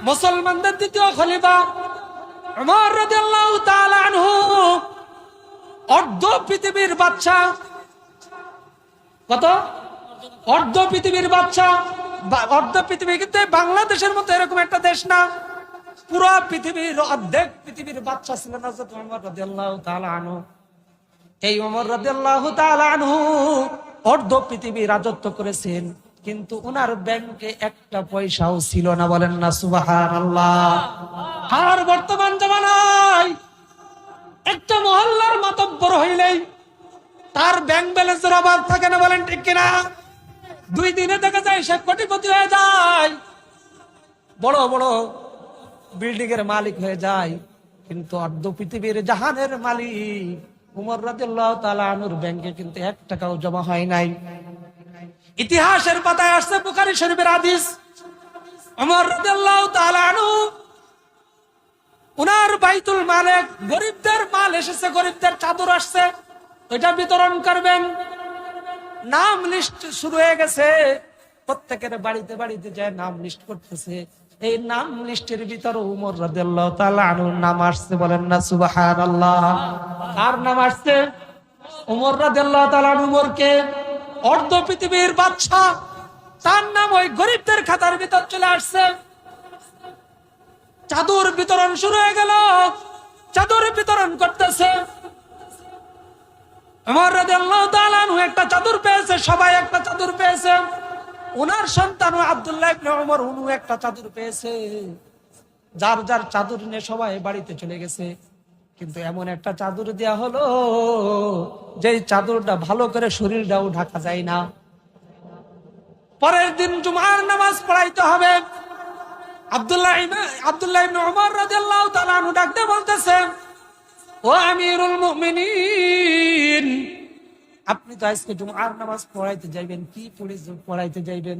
মুসলমানদের দ্বিতীয় খলিফা উমর রাদিয়াল্লাহু তাআলা আনহু অর্ধ পৃথিবীর বাদশা। কত? অর্ধ পৃথিবীর বাদশা। অর্ধ পৃথিবী কিন্তু বাংলাদেশের মতো এরকম একটা দেশ না, পুরো পৃথিবীর অর্ধেক পৃথিবীর বাদশা ছিলেন হযরত উমর রাদিয়াল্লাহু তাআলা আনহু। এই উমর রাদিয়াল্লাহু তাআলা আনহু অর্ধ পৃথিবী রাজত্ব করেছেন, কিন্তু উনার ব্যাংকে একটা পয়সাও ছিল না। বলেন না সুবহানাল্লাহ। আর বর্তমান জামানায় একটা মহল্লার মাতব্বর হইলেই তার ব্যাংক ব্যালেন্সের অভাব থাকে না। বলেন ঠিক কিনা? 2 দিনে দেখা যায় সে কোটিপতি হয়ে যায়, বড় বড় বিল্ডিং এর মালিক হয়ে যায়, কিন্তু অর্ধ পৃথিবীর জাহানের মালিক উমর রাদিয়াল্লাহু তাআলা আনহুর ব্যাংকে কিন্তু 1 টাকাও জমা হয় নাই। ইতিহাসের পাতায় আসছে, বুখারী শরীফের হাদিস, উমর রাদিয়াল্লাহু তাআলা আনহু উনার বাইতুল মালে গরিবদের মাল এসেছে, গরিবদের চাদর আসছে, ওইটা বিতরণ করবেন। নাম লিস্ট শুরু হয়ে গেছে, প্রত্যেকের বাড়িতে বাড়িতে যায় নাম লিস্ট করতেছে। এই নাম লিস্টের ভিতরে উমর রাদিয়াল্লাহু তাআলা আনহুর নাম আসছে। বলেন না সুবহানাল্লাহ। কার নাম আসছে? উমর রাদিয়াল্লাহু তাআলা আনহু। উমরকে অর্ধ পৃথিবীর বাদশা, তার নাম ওই গরিবদের খাতার ভিতর চলে আসছে। চাদর বিতরণ শুরু হয়ে গেল, চাদর বিতরণ করতেছে। উমর রাদিয়াল্লাহু তাআলা আনহু একটা চাদর পেয়েছে, সবাই একটা চাদর পেয়েছে। উনার সন্তান আব্দুল্লাহ ইবনে উমর উনি একটা চাদর পেয়েছে। যার যার চাদর নিয়ে সবাই বাড়িতে চলে গেছে, কিন্তু এমন একটা চাদর দেয়া হলো যেই চাদরটা ভালো করে শরীরটাও ঢাকা যায় না। পরের দিন জুমার নামাজ পড়াইতে হবে। আব্দুল্লাহ ইবনে উমর রাদিয়াল্লাহু তাআলা আনহু ডাক দিয়ে বলতেছে, ও আমিরুল মুমিনিন, আপনি তো আজকে জুমার নামাজ পড়াইতে যাইবেন, কি পড়াইতে যাইবেন?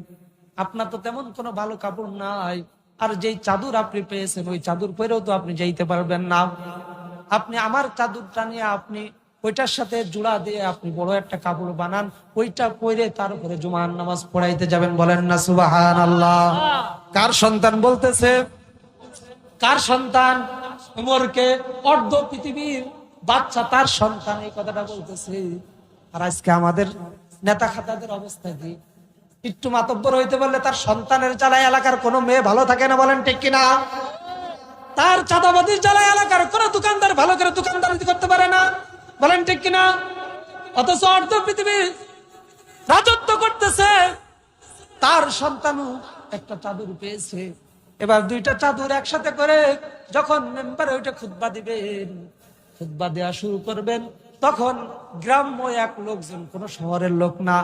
আপনার তো তেমন কোনো ভালো কাপড় নাই, আর যেই চাদর আপনি পেয়েছেন ওই চাদর পরেও তো আপনি যাইতে পারবেন না। আপনি আমার চাদরটা নিয়ে আপনি ওইটার সাথে জোড়া দিয়ে আপনি বড় একটা কাপড় বানান, ওইটা পরে তারপরে জুমার নামাজ পড়াইতে যাবেন। বলেন না সুবহানাল্লাহ। কার সন্তান বলতেছে? কার সন্তান? উমরকে অর্ধ পৃথিবীর বাদশা তার সন্তান এই কথাটা বলতেছে। আর আজকে আমাদের নেতা খাতাদের অবস্থা কি? একটু মাতব্বর হইতে পারলে তার সন্তানের জ্বালায় এলাকার কোনো মেয়ে ভালো থাকে না। বলেন ঠিক কিনা? তার চাঁদাবাজির জ্বালায় এলাকার কোনো দোকানদার ভালো করে দোকানদারি করতে পারে না। বলেন ঠিক কিনা? অথচ অর্ধ পৃথিবী রাজত্ব করতেছে, তার সন্তানও একটা চাদর পেয়েছে। এবার 2টা চাদর একসাথে করে যখন মেম্বারে ওইটা খুতবা দিবেন, খুতবা দেওয়া শুরু করবেন, তখন গ্রাম্য এক লোকজন, কোন শহরের লোক না,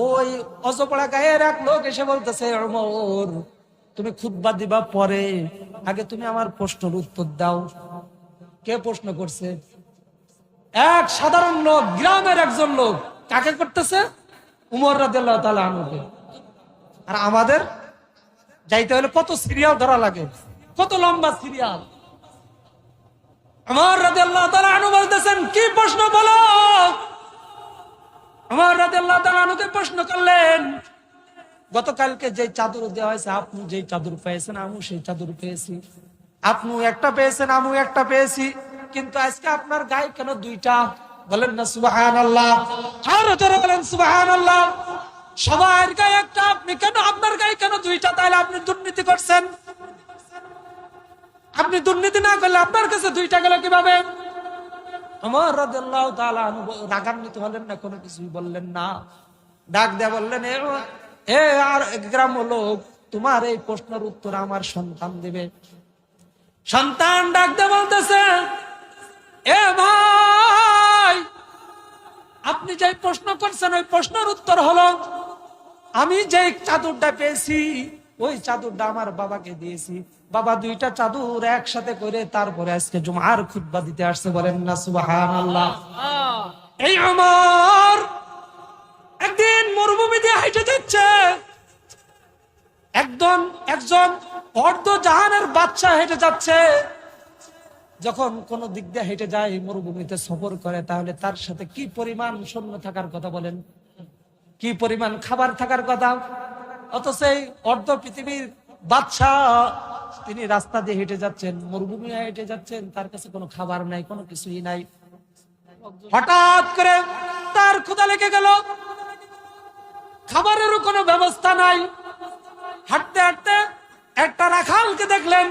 ওই অজপড়া গায়ের এক লোক এসে বলতেছে, ওমর তুমি খুতবা দিবা পরে, আগে তুমি আমার প্রশ্নের উত্তর দাও। কে প্রশ্ন করছে? এক সাধারণ লোক, গ্রামের একজন লোক। কাকে করতেছে? উমর রাদিয়াল্লাহু তাআলা আনহুকে। আর আমাদের যাইতে হলে কত সিরিয়াল ধরা লাগে, কত লম্বা সিরিয়াল। উমর রাদিয়াল্লাহু তাআলা আনহু বলতেছেন, কি প্রশ্ন বলো? উমর রাদিয়াল্লাহু তাআলা আনহুকে প্রশ্ন করলেন, গতকালকে যে চাদর দেওয়া হয়েছে, আপনি যে চাদর পেয়েছেন আমিও সেই চাদর পেয়েছি, আপনি একটা পেয়েছেন আমিও একটা পেয়েছি, কিন্তু আজকে আপনার গায়ে কেন 2টা? বলেন না সুবহানাল্লাহ। আর জোরে বলেন সুবহানাল্লাহ। সবার গায়ে একটা, আপনি কেন, আপনার গায়ে কেন 2টা? তাহলে আপনি দুর্নীতি করছেন। আপনি দুর্নীতি না করলে আপনার কাছে 2টা গেল কিভাবে? উমর রাদিয়াল্লাহু তাআলা আনহু রাগান্বিত হলেন না, কোনো কিছুই বললেন না। ডাক দেয়া বললেন, এ আর গ্রাম্য লোক, তোমার এই প্রশ্নের উত্তর আমার সন্তান দেবে। সন্তান ডাক দেয়া বলতেছে, এ ভাই, আপনি যে প্রশ্ন করছেন ওই প্রশ্নের উত্তর হলো, আমি যে চাদরটা পেয়েছি ওই চাদরটা আমার বাবাকে দিয়েছি। বাবা 2টা চাদর একসাথে করে তারপরে আজকে জুমার খুতবা দিতে আসছে। বলেন না সুবহানাল্লাহ। এই উমর একদিন মরুভূমি দিয়ে হেঁটে যাচ্ছে, একজন অর্ধ জাহানের বাদশা হেঁটে যাচ্ছে। যখন কোন দিক দিয়ে হেঁটে যায়, মরুভূমিতে সফর করে, তাহলে তার সাথে কি পরিমাণ সৈন্য থাকার কথা বলেন, কি পরিমাণ খাবার থাকার কথা। অথচ এই অর্ধ পৃথিবীর বাদশাহ তিনি রাস্তা দিয়ে হেঁটে যাচ্ছেন, মরুভূমি হেঁটে যাচ্ছেন, তার কাছে কোনো খাবার নাই, কোনো কিছুই নাই। হঠাৎ করে তার ক্ষুধা লেগে গেল, খাবারেরও কোনো ব্যবস্থা নাই। হাঁটতে হাঁটতে একটা রাখালকে দেখলেন,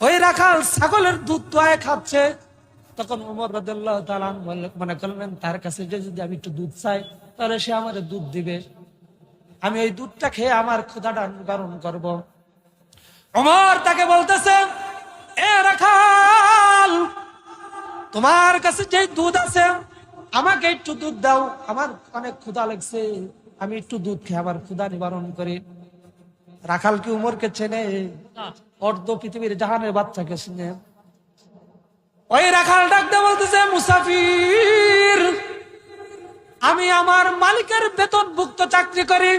ওই রাখাল ছাগলের দুধ দোয়ায় খাচ্ছে। তখন ওমর রাদিয়াল্লাহু তাআলা মনে করলেন, তার কাছে যদি আমি একটু দুধ চাই তাহলে সে আমার দুধ দিবে, আমি ওই দুধটা খেয়ে আমার ক্ষুধাটা নিবারণ করব। ওমর তাকে বলতেছে, এ রাখাল, তোমার কাছে যে দুধ আছে আমাকে একটু দুধ দাও, আমার অনেক ক্ষুধা লাগছে, আমি একটু দুধ খেয়ে আমার ক্ষুধা নিবারণ করি। রাখাল কি উমরকে চেনে? অর্ধ পৃথিবীর জাহানের বাচ্চাকে চিনে। ওই রাখাল ডাকতে বলতেছে, মুসাফির, আমি আমার মালিকের বেতনভুক্ত চাকরি করি,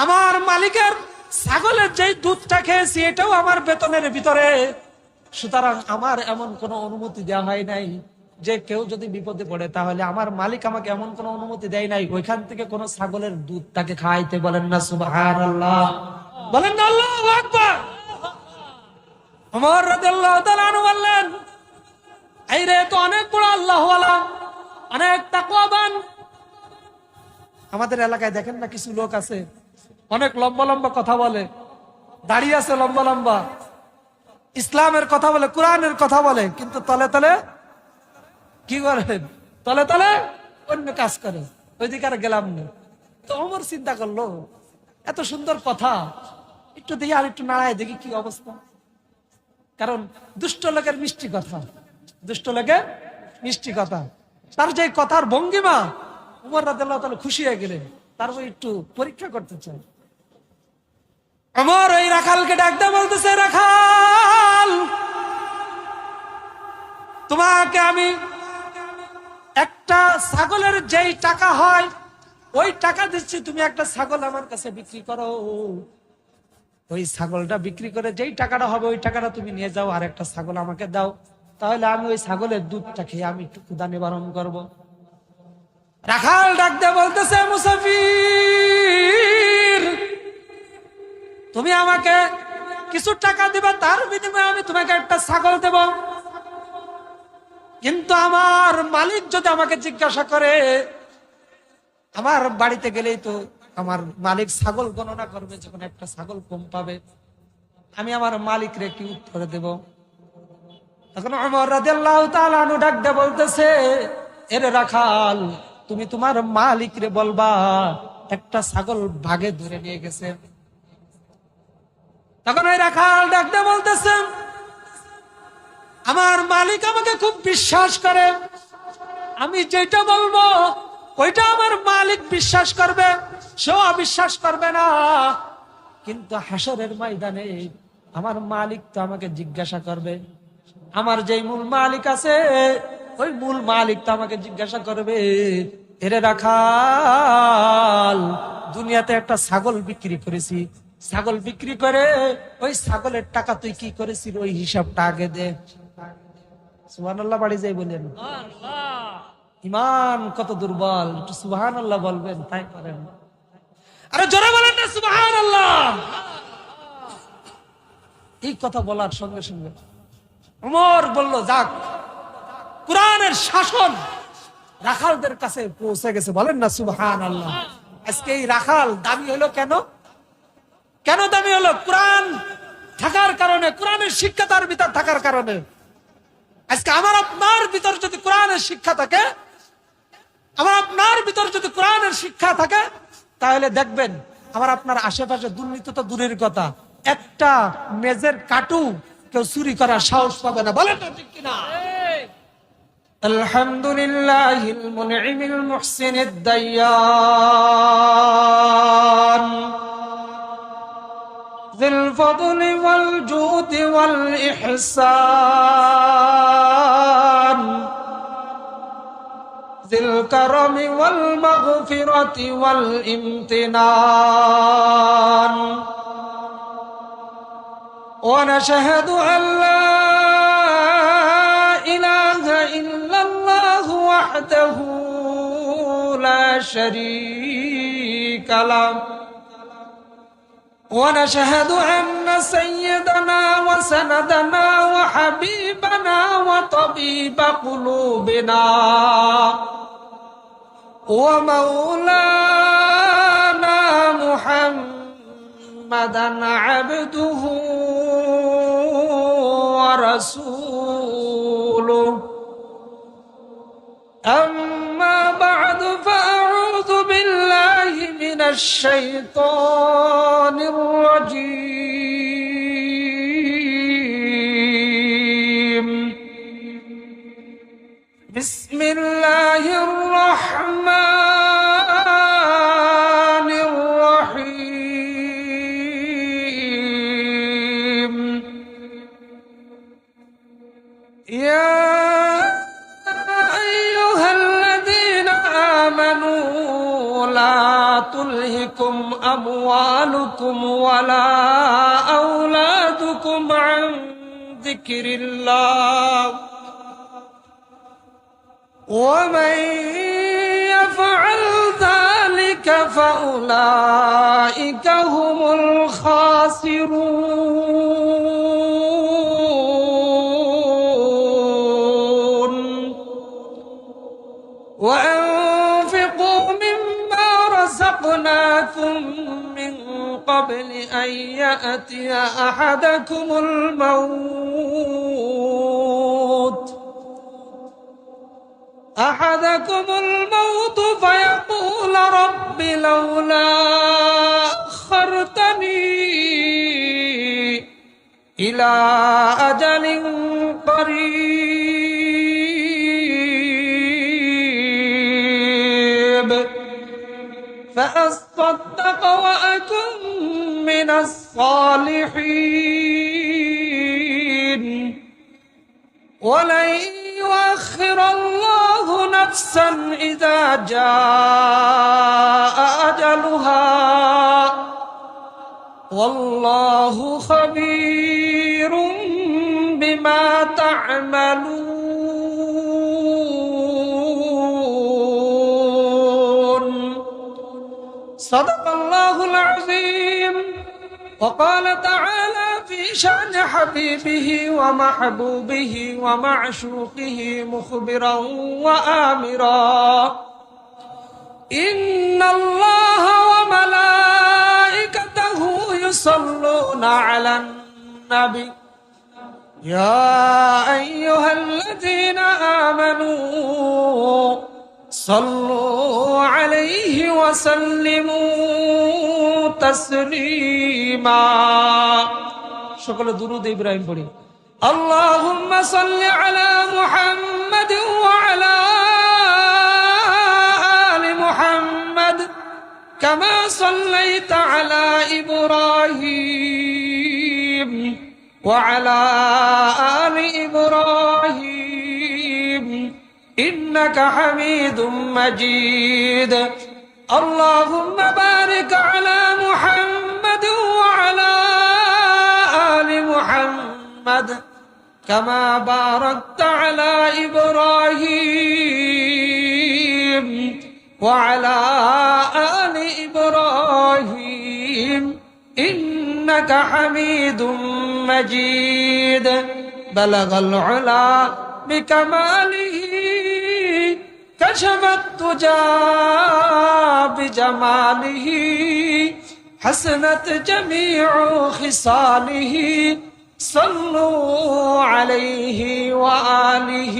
আমার মালিকের ছাগলের যে দুধটা খেয়েছি এটাও আমার বেতনের ভিতরে, সুতরাং আমার এমন কোনো অনুমতি দেওয়া হয় নাই যে কেউ যদি বিপদে পড়ে তাহলে আমার মালিক আমাকে এমন কোনো অনুমতি দেয় নাই ওইখান থেকে কোনো ছাগলের দুধ তাকে খাইতে। বলেন না সুবহানাল্লাহ, বলেন না আল্লাহু আকবার। ওমর রাদিয়াল্লাহু তাআলা আনহু বললেন, এই রে তো অনেক বড় আল্লাহওয়ালা, অনেক তাকওয়াবান। আমাদের এলাকায় দেখেন না কিছু লোক আছে অনেক লম্বা লম্বা কথা বলে, দাঁড়িয়ে আছে লম্বা লম্বা, ইসলামের কথা বলে, কোরআনের কথা বলে, কিন্তু তলে তলে কি করেন? তলে তলে অন্য কাজ করে। ওইদিকে আর গেলাম না। তো ওমর চিন্তা করলো, এত সুন্দর কথা, একটু দেখি আর একটু নাড়ায় দেখি কি অবস্থা। কারণ দুষ্ট লোকের মিষ্টি কথা, দুষ্ট লোকের মিষ্টি কথা, তার যে কথার ভঙ্গিমা, ওমর রাদিয়াল্লাহু তাআলা খুশি হয়ে গেলেন, তারপর একটু পরীক্ষা করতে চায়। ওমর ওই রাখালকে ডাকতে বলতেছে, রাখাল, তোমাকে আমি একটা ছাগলের যেই টাকা হয় ওই টাকা দিচ্ছি, তুমি একটা ছাগল আমার কাছে বিক্রি করো, ওই ছাগলটা বিক্রি করে যেই টাকাটা হবে ওই টাকাটা তুমি নিয়ে যাও, আর একটা ছাগল আমাকে দাও, তাহলে আমি ওই ছাগলের দুধটা খেয়ে আমি একটু ক্ষুধা নিবারণ করবো। রাখাল ডাকতে বলতেছে, মুসাফির, তুমি আমাকে কিছু টাকা দিবা, তার বিনিময়ে আমি তোমাকে একটা ছাগল দেব, কিন্তু আমার মালিক যদি আমাকে জিজ্ঞাসা করে, আমার বাড়িতে গেলেই তো আমার মালিক ছাগল গণনা করবে, যখন একটা ছাগল কম পাবে, আমি আমার মালিক রে কি উত্তর দেব? তখন ওমর রাদিয়াল্লাহু তাআলা আনহু ডাকতে বলতেছে, এরে রাখাল, তুমি তোমার মালিক রে বলবা একটা ছাগল ভাগে ধরে নিয়ে গেছে। তখন ওই রাখাল ডাকতে বলতেছে, আমার মালিক আমাকে খুব বিশ্বাস করে, আমি যেটা বলবো ওইটা আমার মালিক বিশ্বাস করবে, সেও অবিশ্বাস করবে না, কিন্তু হাসরের ময়দানে আমার মালিক তো আমাকে জিজ্ঞাসা করবে, আমার যেই মূল মালিক আছে ওই মূল মালিক তো আমাকে জিজ্ঞাসা করবে, এরে রাখাল, দুনিয়াতে একটা ছাগল বিক্রি করেছি, ছাগল বিক্রি করে ওই ছাগলের টাকা তুই কি করেছিস ওই হিসাবটা আগে দে। সুবহানাল্লাহ বাড়ি যাই বলেন। ইমান কত দুর্বল, একটু সুবহানাল্লাহ বলবেন, তাই করেন। আরে জোরে বলেন না সুবহানাল্লাহ। এই কথা বলার সঙ্গে সঙ্গে ওমর বলল, যাক, কোরআনের শাসন রাখালদের কাছে পৌঁছে গেছে। বলেন না সুবহানাল্লাহ। আজকে এই রাখাল দামি হলো কেন? কেন দামি হলো? কোরআন থাকার কারণে, কোরআনের শিক্ষা তার ভিতর থাকার কারণে। আজকে আমার আপনার ভিতর যদি কোরআনের শিক্ষা থাকে, আমার আপনার ভিতর যদি কোরআনের শিক্ষা থাকে, তাহলে দেখবেন আমার আপনার আশেপাশে দুর্নীতি তো দূরের কথা, একটা মেজের কাটু কেউ চুরি করার সাহস পাবে না। বলেন না ঠিক কিনা? আলহামদুলিল্লাহিল মুনঈমিল মুহসিনিদ দায়্যান যিল ফাদলি ওয়াল জুদি ওয়াল ইহসান যিল কারমি ওয়াল মাগফিরাতি ওয়াল ইমতিনান ওয়া নাশহাদু আল্লা ইলাহা ইল্লাল্লাহু ওয়াহদাহু লা শারীকা লাহু ونشهد أن سيدنا وسندنا وحبيبنا وطبيب قلوبنا ومولانا محمدا عبده ورسوله. أما بعد فأعوذ بالله من الشيطان الرجيم. بسم الله الرحمن الرحيم. يا أيها الذين آمنوا لا تلهكم أموالكم ولا أولادكم عن ذكر الله ومن يفعل ذلك فأولئك هم الخاسرون. وأنفقوا مما رزقناكم من قبل أن يأتي أحدكم الموت فيقول رب لولا أخرتني إلى أجل قريب فأصدق وأكن من الصالحين ولن يؤخر الله نفسا إذا جاء أجلها والله خبير بما تعملون. صدق الله العظيم. وقال تعالى في شأن حبيبه ومحبوبه ومعشوقه مخبرا وآمرا إن الله وملائكته يصلون على النبي يا أيها الذين آمنوا صلوا عليه وسلموا تسليما. شكرا درود إبراهيم পড়ি। اللهم صل على محمد وعلى آل محمد كما صليت على إبراهيم وعلى آل إبراهيم إنك حميد مجيد. اللهم بارك على محمد وعلى آل محمد كما باركت على إبراهيم وعلى آل إبراهيم إنك حميد مجيد. بلغ العلا بكماله كشف الدجى بجماله حسنت جميع خصاله صلوا عليه وآله.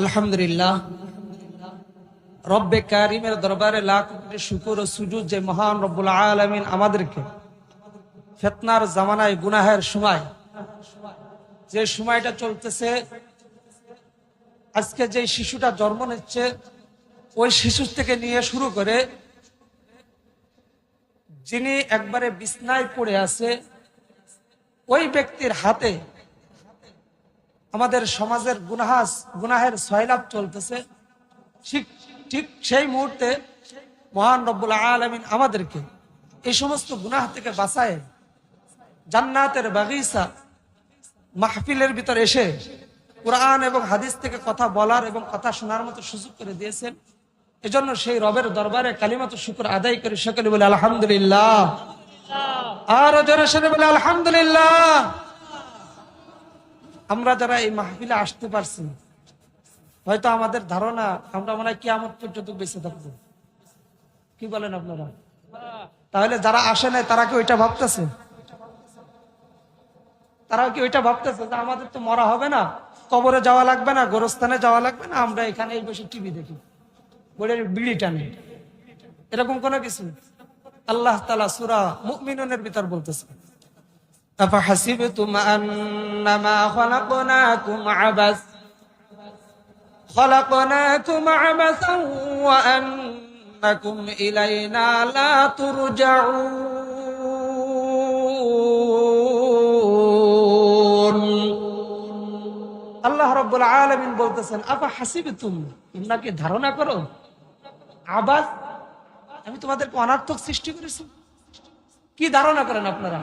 আলহামদুলিল্লাহ, রব্বে কারিমের দরবারে লাখ কোটি শুকর ও সুজুদ যে মহান রব্বুল আলামিন আমাদেরকে ফিতনার জামানায় গুনাহের সময়, যে সময়টা চলতেছে আজকে যে শিশুটা জন্ম নিচ্ছে ওই শিশু থেকে নিয়ে শুরু করে যিনি একবারে বিছনায় পড়ে আছে ওই ব্যক্তির হাতে আমাদের সমাজের গুনাহের সয়লাভ চলতেছে। ঠিক ঠিক সেই মুহূর্তে মহান রব্বুল আলামিন আমাদেরকে এই সমস্ত গুনাহ থেকে বাঁচায় জান্নাতের বাগিচা মাহফিলের ভিতর এসে কুরআন এবং হাদিস থেকে কথা বলার এবং কথা শোনার মতো সুযোগ করে দিয়েছেন। এজন্য সেই রবের দরবারে কালিমাতু শুকর আদায় করে সকলে বলে আলহামদুলিল্লাহ। আর জোরে সরে বলে আলহামদুলিল্লাহ। আমরা যারা এই মাহফিলে আসতে পারছি, হয়তো আমাদের ধারণা আমরা মনে হয় কিয়ামত পর্যন্ত বেঁচে থাকবো। কি বলেন আপনারা? তাহলে যারা আসে নাই তারা কি ওইটা ভাবতেছে? তারা কি ওইটা ভাবতেছে যে আমাদের তো মরা হবে না, কবরে যাওয়া লাগবে না, গোরস্থানে যাওয়া লাগবে না, আমরা এখানে এই বসে টিভি দেখি, বিড়ি টানি, এরকম কোনো কিছু? আল্লাহ তাআলা সূরা মুমিনুনের ভিতর বলতেছে, আফাহাসিবতুম আন্নামা খালাকনাকুম আবাসান ওয়া আন্নাকুম ইলাইনা লা তুরজাউন। আল্লাহ রাব্বুল আলামিন বলতেছেন, আফাহাসিবতুম, তোমরা কি ধারণা করো আবাস, আমি তোমাদেরকে অনার্থক সৃষ্টি করেছি? কি ধারণা করেন আপনারা?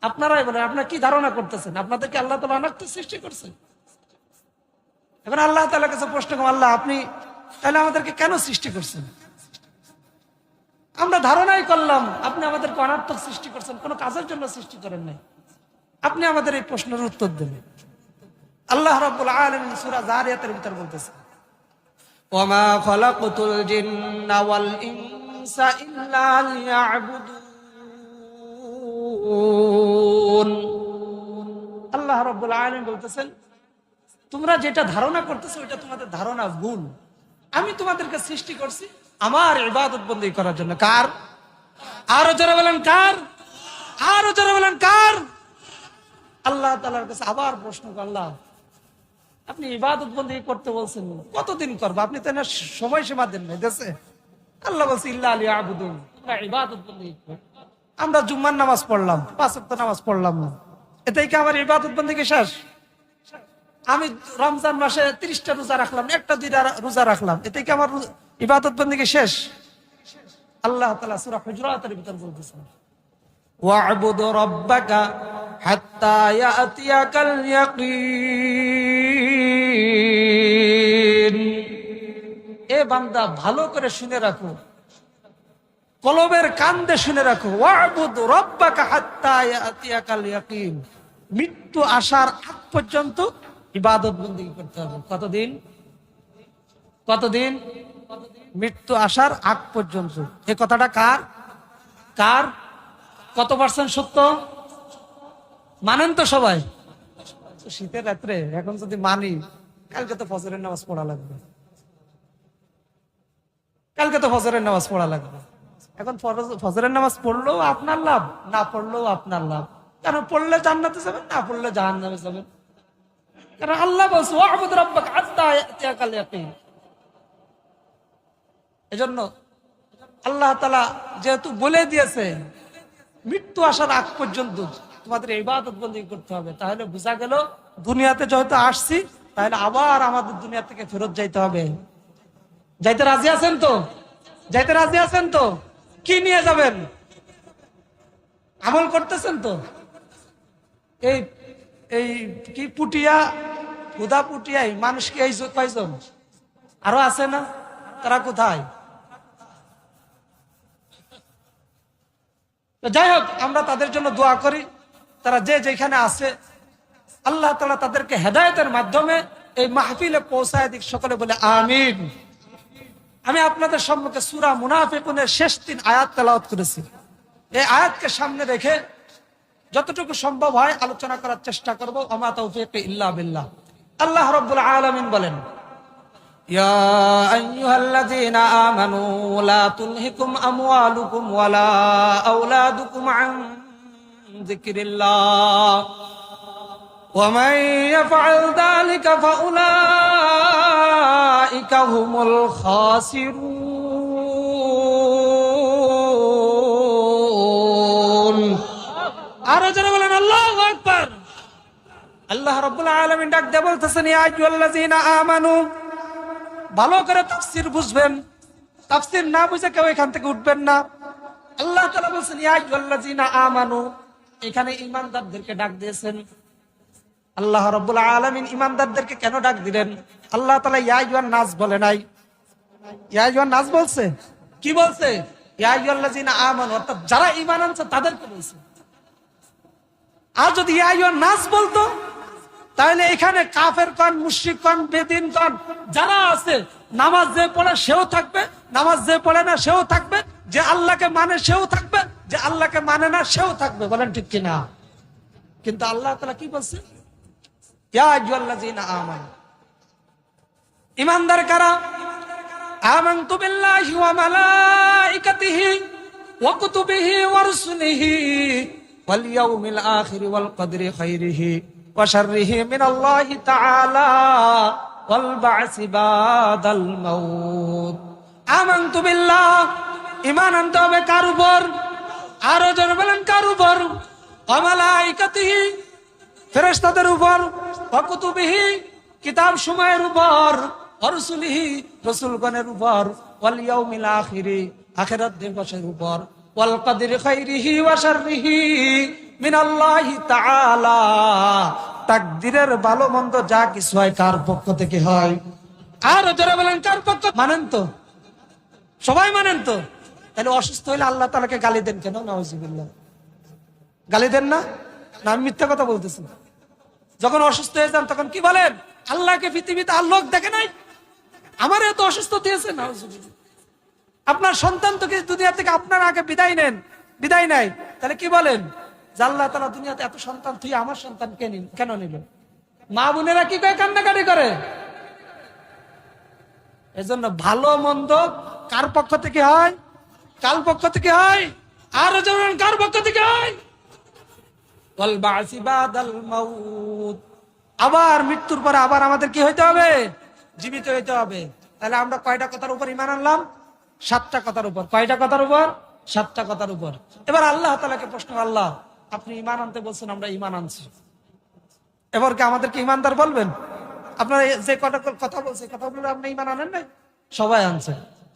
আপনারাই বলেন, আপনারা কি ধারণা করতেছেন? আপনাদেরকে আল্লাহ তাআলা অনার্থক সৃষ্টি করছেন? এখন আল্লাহ তাআলার কাছে প্রশ্ন করুন, আল্লাহ আপনি তাহলে আমাদেরকে কেন সৃষ্টি করছেন? আমরা ধারণাই করলাম আপনি আমাদেরকে অনার্থক সৃষ্টি করছেন, কোনো কাজের জন্য সৃষ্টি করেন নাই। আপনি আমাদের এই প্রশ্নের উত্তর দেবেন। আল্লাহ রাব্বুল আলামিন সূরা যারিয়াতের ভিতর বলতেছেন, ওয়ামা খালাকতুল জিন্না ওয়াল ইনসা ইল্লা লিয়াবুদুন। আল্লাহ রাব্বুল আলামিন বলতেছেন, তোমরা যেটা ধারণা করতেছো ওইটা তোমাদের ধারণা ভুল। আমি তোমাদেরকে সৃষ্টি করছি আমার ইবাদত বন্দেগী করার জন্য। কার? আরো জোরে বলেন কার? আরো জোরে বলেন কার? আল্লাহ তাআলার কাছে আবার প্রশ্ন করলাম, আপনি ইবাদত বন্দেগী করতে বলছেন, কতদিন করবো? আপনি তো না সময় সীমা দেন নাই দেশে। আল্লাহ বলছে ইল্লা লিয়াবুদুন, তোমরা ইবাদত বন্দেগী করো। আমরা জুম্মার নামাজ পড়লাম, 5 ওয়াক্ত নামাজ পড়লাম না, এটাই কি আমার ইবাদত বন্দেগী শেষ? আমি রমজান মাসে 30টা রোজা রাখলাম, 1টা-2টা রোজা রাখলাম, এটাই কি আমার ইবাদত বন্দেগী শেষ? আল্লাহ তাআলা সূরা হুজুরাতের ভিতর বলতেছেন, ওয়া'বুদ রাব্বাকা হাত্তা ইয়াতিয়াকাল ইয়াকিন। এ বান্দা ভালো করে শুনে রাখো, কলবের কান দিয়ে শুনে রাখো, ওয়া'বুদ রাব্বাকা হাত্তা ইয়াতিয়াকাল ইয়াকিন। মৃত্যু আসার আগ পর্যন্ত ইবাদত বন্দেগী করতে হবে। কতদিন? কতদিন? মৃত্যু আসার আগ পর্যন্ত। এই কথাটা কার? কার? কত % সত্য? মানেন তো সবাই? শীতের রাত্রে এখন যদি মানি, কালকে তো ফজরের নামাজ পড়া লাগবে, কালকে তো ফজরের নামাজ পড়া লাগবে। এখন ফজরের নামাজ পড়লেও আপনার লাভ, না পড়লেও আপনার লাভ। কারণ পড়লে জান্নাতে যাবেন, না পড়লে জাহান্নামে যাবেন। কারণ আল্লাহ বলছে ওয়া'বুদ রাব্বাকা হাত্তা ইয়াতিয়াকাল ইয়াকিন। এজন্য আল্লাহ তাআলা যেহেতু বলে দিয়েছে মৃত্যু আসার আগ পর্যন্ত তোমাদের ইবাদত বন্দেগী করতে হবে, তাহলে বোঝা গেল দুনিয়াতে যেহেতু আসছি তাহলে আবার আমাদের দুনিয়া থেকে ফেরত যাইতে হবে। যাইতে রাজি আছেন তো? যাইতে রাজি আছেন তো? কি নিয়ে যাবেন? আমল করতেছেন তো? এই এই কি পুটিয়া, হুদা পুটিয়াই মানুষ কি এই কয়জন? আরো আছে না? তারা কোথায়? যাই হোক, আমরা তাদের জন্য দোয়া করি। তারা যে যেখানে আছে আল্লাহ তাআলা তাদেরকে হেদায়েতের মাধ্যমে এই মাহফিলে পৌঁছায় দিক। সকলে বলে আমিন। আমি আপনাদের সম্মুখে সূরা মুনাফিকুনের শেষ 3 আয়াত তেলাওয়াত করেছি। এই আয়াতকে সামনে রেখে যতটুকু সম্ভব হয় আলোচনা করার চেষ্টা করব। ওমা তাওফীকি ইল্লা বিল্লাহ। আল্লাহ রাব্বুল আলামিন বলেন, ইয়া আইয়ুহাল্লাযীনা আমানু লা তুলহিকুম আমওয়ালুকুম ওয়ালা আওলাদুকুম আন যিকরিল্লাহ ومن يفعل ذلك فأولئك هم الخاسرون আর যারা বলেন আল্লাহু আকবার আল্লাহ রাব্বুল আলামিন ডাক দিয়ে বলতেছেন ইয়া আইয়ুহাল্লাযীনা আমানু ভালো করে তাফসীর বুঝবেন তাফসীর না বুঝে কেউ এখান থেকে উঠবেন না আল্লাহ তাআলা বলেন ইয়া আইয়ুহাল্লাযীনা আমানু এখানে ঈমানদারদেরকে ডাক দিয়েছেন আল্লাহ রাব্বুল আলামিন ঈমানদারদেরকে কেন ডাক দিলেন আল্লাহ তাআলা ইয়া আইয়ুহান নাস বলে নাই ইয়া আইয়ুহান নাস বলছে কি বলছে ইয়া আইয়ুহাল্লাযীনা আমানু অর্থাৎ যারা ঈমান আনছে তাদেরকে বলছে আর যদি ইয়া আইয়ুহান নাস বলতো তাহলে এখানে কাফের কোন মুশরিক কোন বেদিন কোন যারা আছে নামাজ যে পড়ে সেও থাকবে নামাজ যে পড়ে না সেও থাকবে যে আল্লাহকে মানে সেও থাকবে যে আল্লাহকে মানে না সেও থাকবে বলেন ঠিক কিনা কিন্তু আল্লাহ তাআলা কি বলছে ইয়া আইয়ুহাল্লাযীনা আমানু ঈমানদার কারা আমানতু বিল্লাহি ওয়া মালাইকাতিহি ওয়া কুতুবিহি ওয়া রুসুলিহি ওয়াল ইয়াউমিল আখির ওয়াল কদরি খাইরিহি ওয়া শাররিহি মিনাল্লাহি তাআলা ওয়াল বা'সি বাদাল মাউত আমানতু বিল্লাহ ঈমান আনতে হবে কার উপর আরো জন বলেন কার উপর ওয়া মালাইকাতিহি ফেরেশতাদের উপর ওয়া কুতুবিহি কিতাব সমূহের উপর ওয়া রুসুলিহি রাসূলগণের উপর ওয়াল ইয়াউমিল আখিরি আখিরাত দিবসের উপর ওয়াল কদরি খাইরিহি ওয়া শাররিহি মিনাল্লাহি তাআলা তাকদীরের ভালো মন্দ যা কিছু হয় কার পক্ষ থেকে হয় আর যারা বলেন কার পক্ষ মানেন তো সবাই মানেন তো তাহলে অসুস্থ হইলে আল্লাহ তাআলাকে গালি দেন কেন নাউজুবিল্লাহ গালি দেন না না আমি মিথ্যা কথা বলতেছি যখন অসুস্থ হয়ে যান তখন কি বলেন আল্লাহকে পৃথিবীতে আর লোক দেখে নাই আমার এত অসুস্থ দিয়েছে নাউজুবিল্লাহ আপনার সন্তান তো কি দুনিয়া থেকে আপনার আগে বিদায় নাই তাহলে কি বলেন যে আল্লাহ তাআলা দুনিয়াতে এত সন্তান তুই আমার সন্তান কেন নিল মা বোনেরা কি করে কান্নাকাটি করে এজন্য ভালো মন্দ কার পক্ষ থেকে হয় কার পক্ষ থেকে হয় আর যেমন কার পক্ষ থেকে হয় ওয়াল বা'সি বাদাল মাউত আবার মৃত্যুর পরে আবার আমাদের কি হইতে হবে জীবিত হইতে হবে তাহলে আমরা কয়টা কথার উপর ঈমান আনলাম 7টা কথার উপর কয়টা কথার উপর 7টা কথার উপর এবার আল্লাহ তাআলাকে প্রশ্ন আল্লাহ আপনি ঈমান আনতে বলছেন আমরা ঈমান আনছি এবার কি আমাদেরকে ঈমানদার বলবেন আপনারা যে কটা কথা বলছে কথাগুলো আপনি ঈমান আনেন নাই সবাই আনছে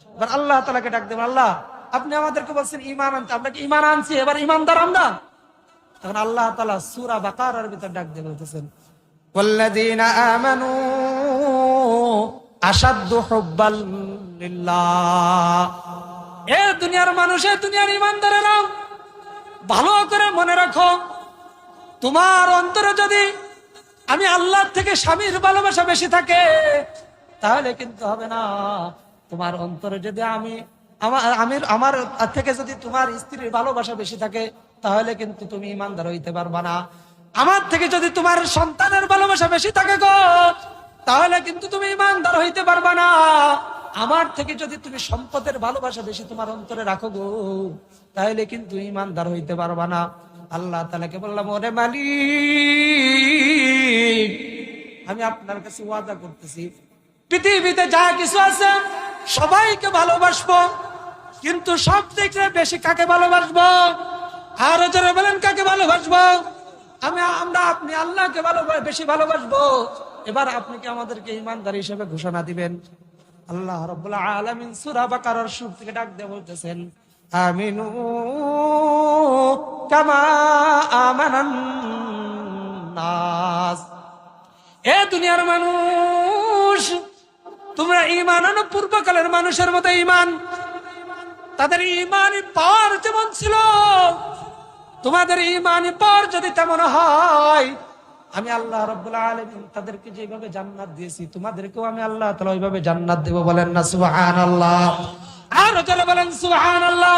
এবার আল্লাহ তাআলাকে ডাক দেবেন আল্লাহ আপনি আমাদেরকে বলছেন ঈমান আনতে আমরা কি ঈমান আনছি এবার ঈমানদার আমরা তখন আল্লাহ তাআলা সূরা বাকারার ভিতর ডাক দিয়ে বলতেছেন ওয়াল্লাযীনা আমানু আশাদ্দু হুব্বাল লিল্লাহ এ দুনিয়ার মানুষ এ দুনিয়ার ঈমানদারেরা ভালো করে মনে রাখো তোমার অন্তরে যদি আমি আল্লাহর থেকে স্বামীর ভালোবাসা বেশি থাকে তাহলে কিন্তু হবে না তোমার অন্তরে যদি আমার থেকে যদি তোমার স্ত্রীর ভালোবাসা বেশি থাকে তাহলে কিন্তু তুমি ঈমানদার হইতে পারবা না আমার থেকে যদি তোমার সন্তানের ভালোবাসা বেশি থাকে গো তাহলে কিন্তু তুমি ঈমানদার হইতে পারবা না আমার থেকে যদি তুমি সম্পদের ভালোবাসা বেশি তোমার অন্তরে রাখো গো তাহলে কিন্তু ঈমানদার হইতে পারবা না আল্লাহ তাআলাকে বললাম ওরে মালিক আমি আপনার কাছে ওয়াদা করতেছি পৃথিবীতে যা কিছু আছে সবাইকে ভালোবাসবো কিন্তু সব থেকে বেশি কাকে ভালোবাসবো আর যারা বলেন কাকে ভালোবাসবো আপনি আল্লাহকে বেশি ভালোবাসবো এবার আপনি কি আমাদেরকে ঈমানদার হিসেবে ঘোষণা দিবেন আল্লাহ রাব্বুল আলামিন সূরা বাকারার শুরু থেকে ডাক দিয়ে বলতেছেন আমিনু কামা আমানান নাস এ দুনিয়ার মানুষ তোমরা ঈমান আনো পূর্বকালের মানুষের মতো ঈমান তাদের ঈমানি পাওয়ার যেমন ছিল তোমাদের ঈমানি পাওয়ার যদি তেমন হয় আমি আল্লাহ রাব্বুল আলামিন তাদেরকে যেভাবে জান্নাত দিয়েছি তোমাদেরকেও আমি আল্লাহ তাআলা ওইভাবে জান্নাত দেব বলেন না সুবহানাল্লাহ আর যারা বলেন সুবহানাল্লাহ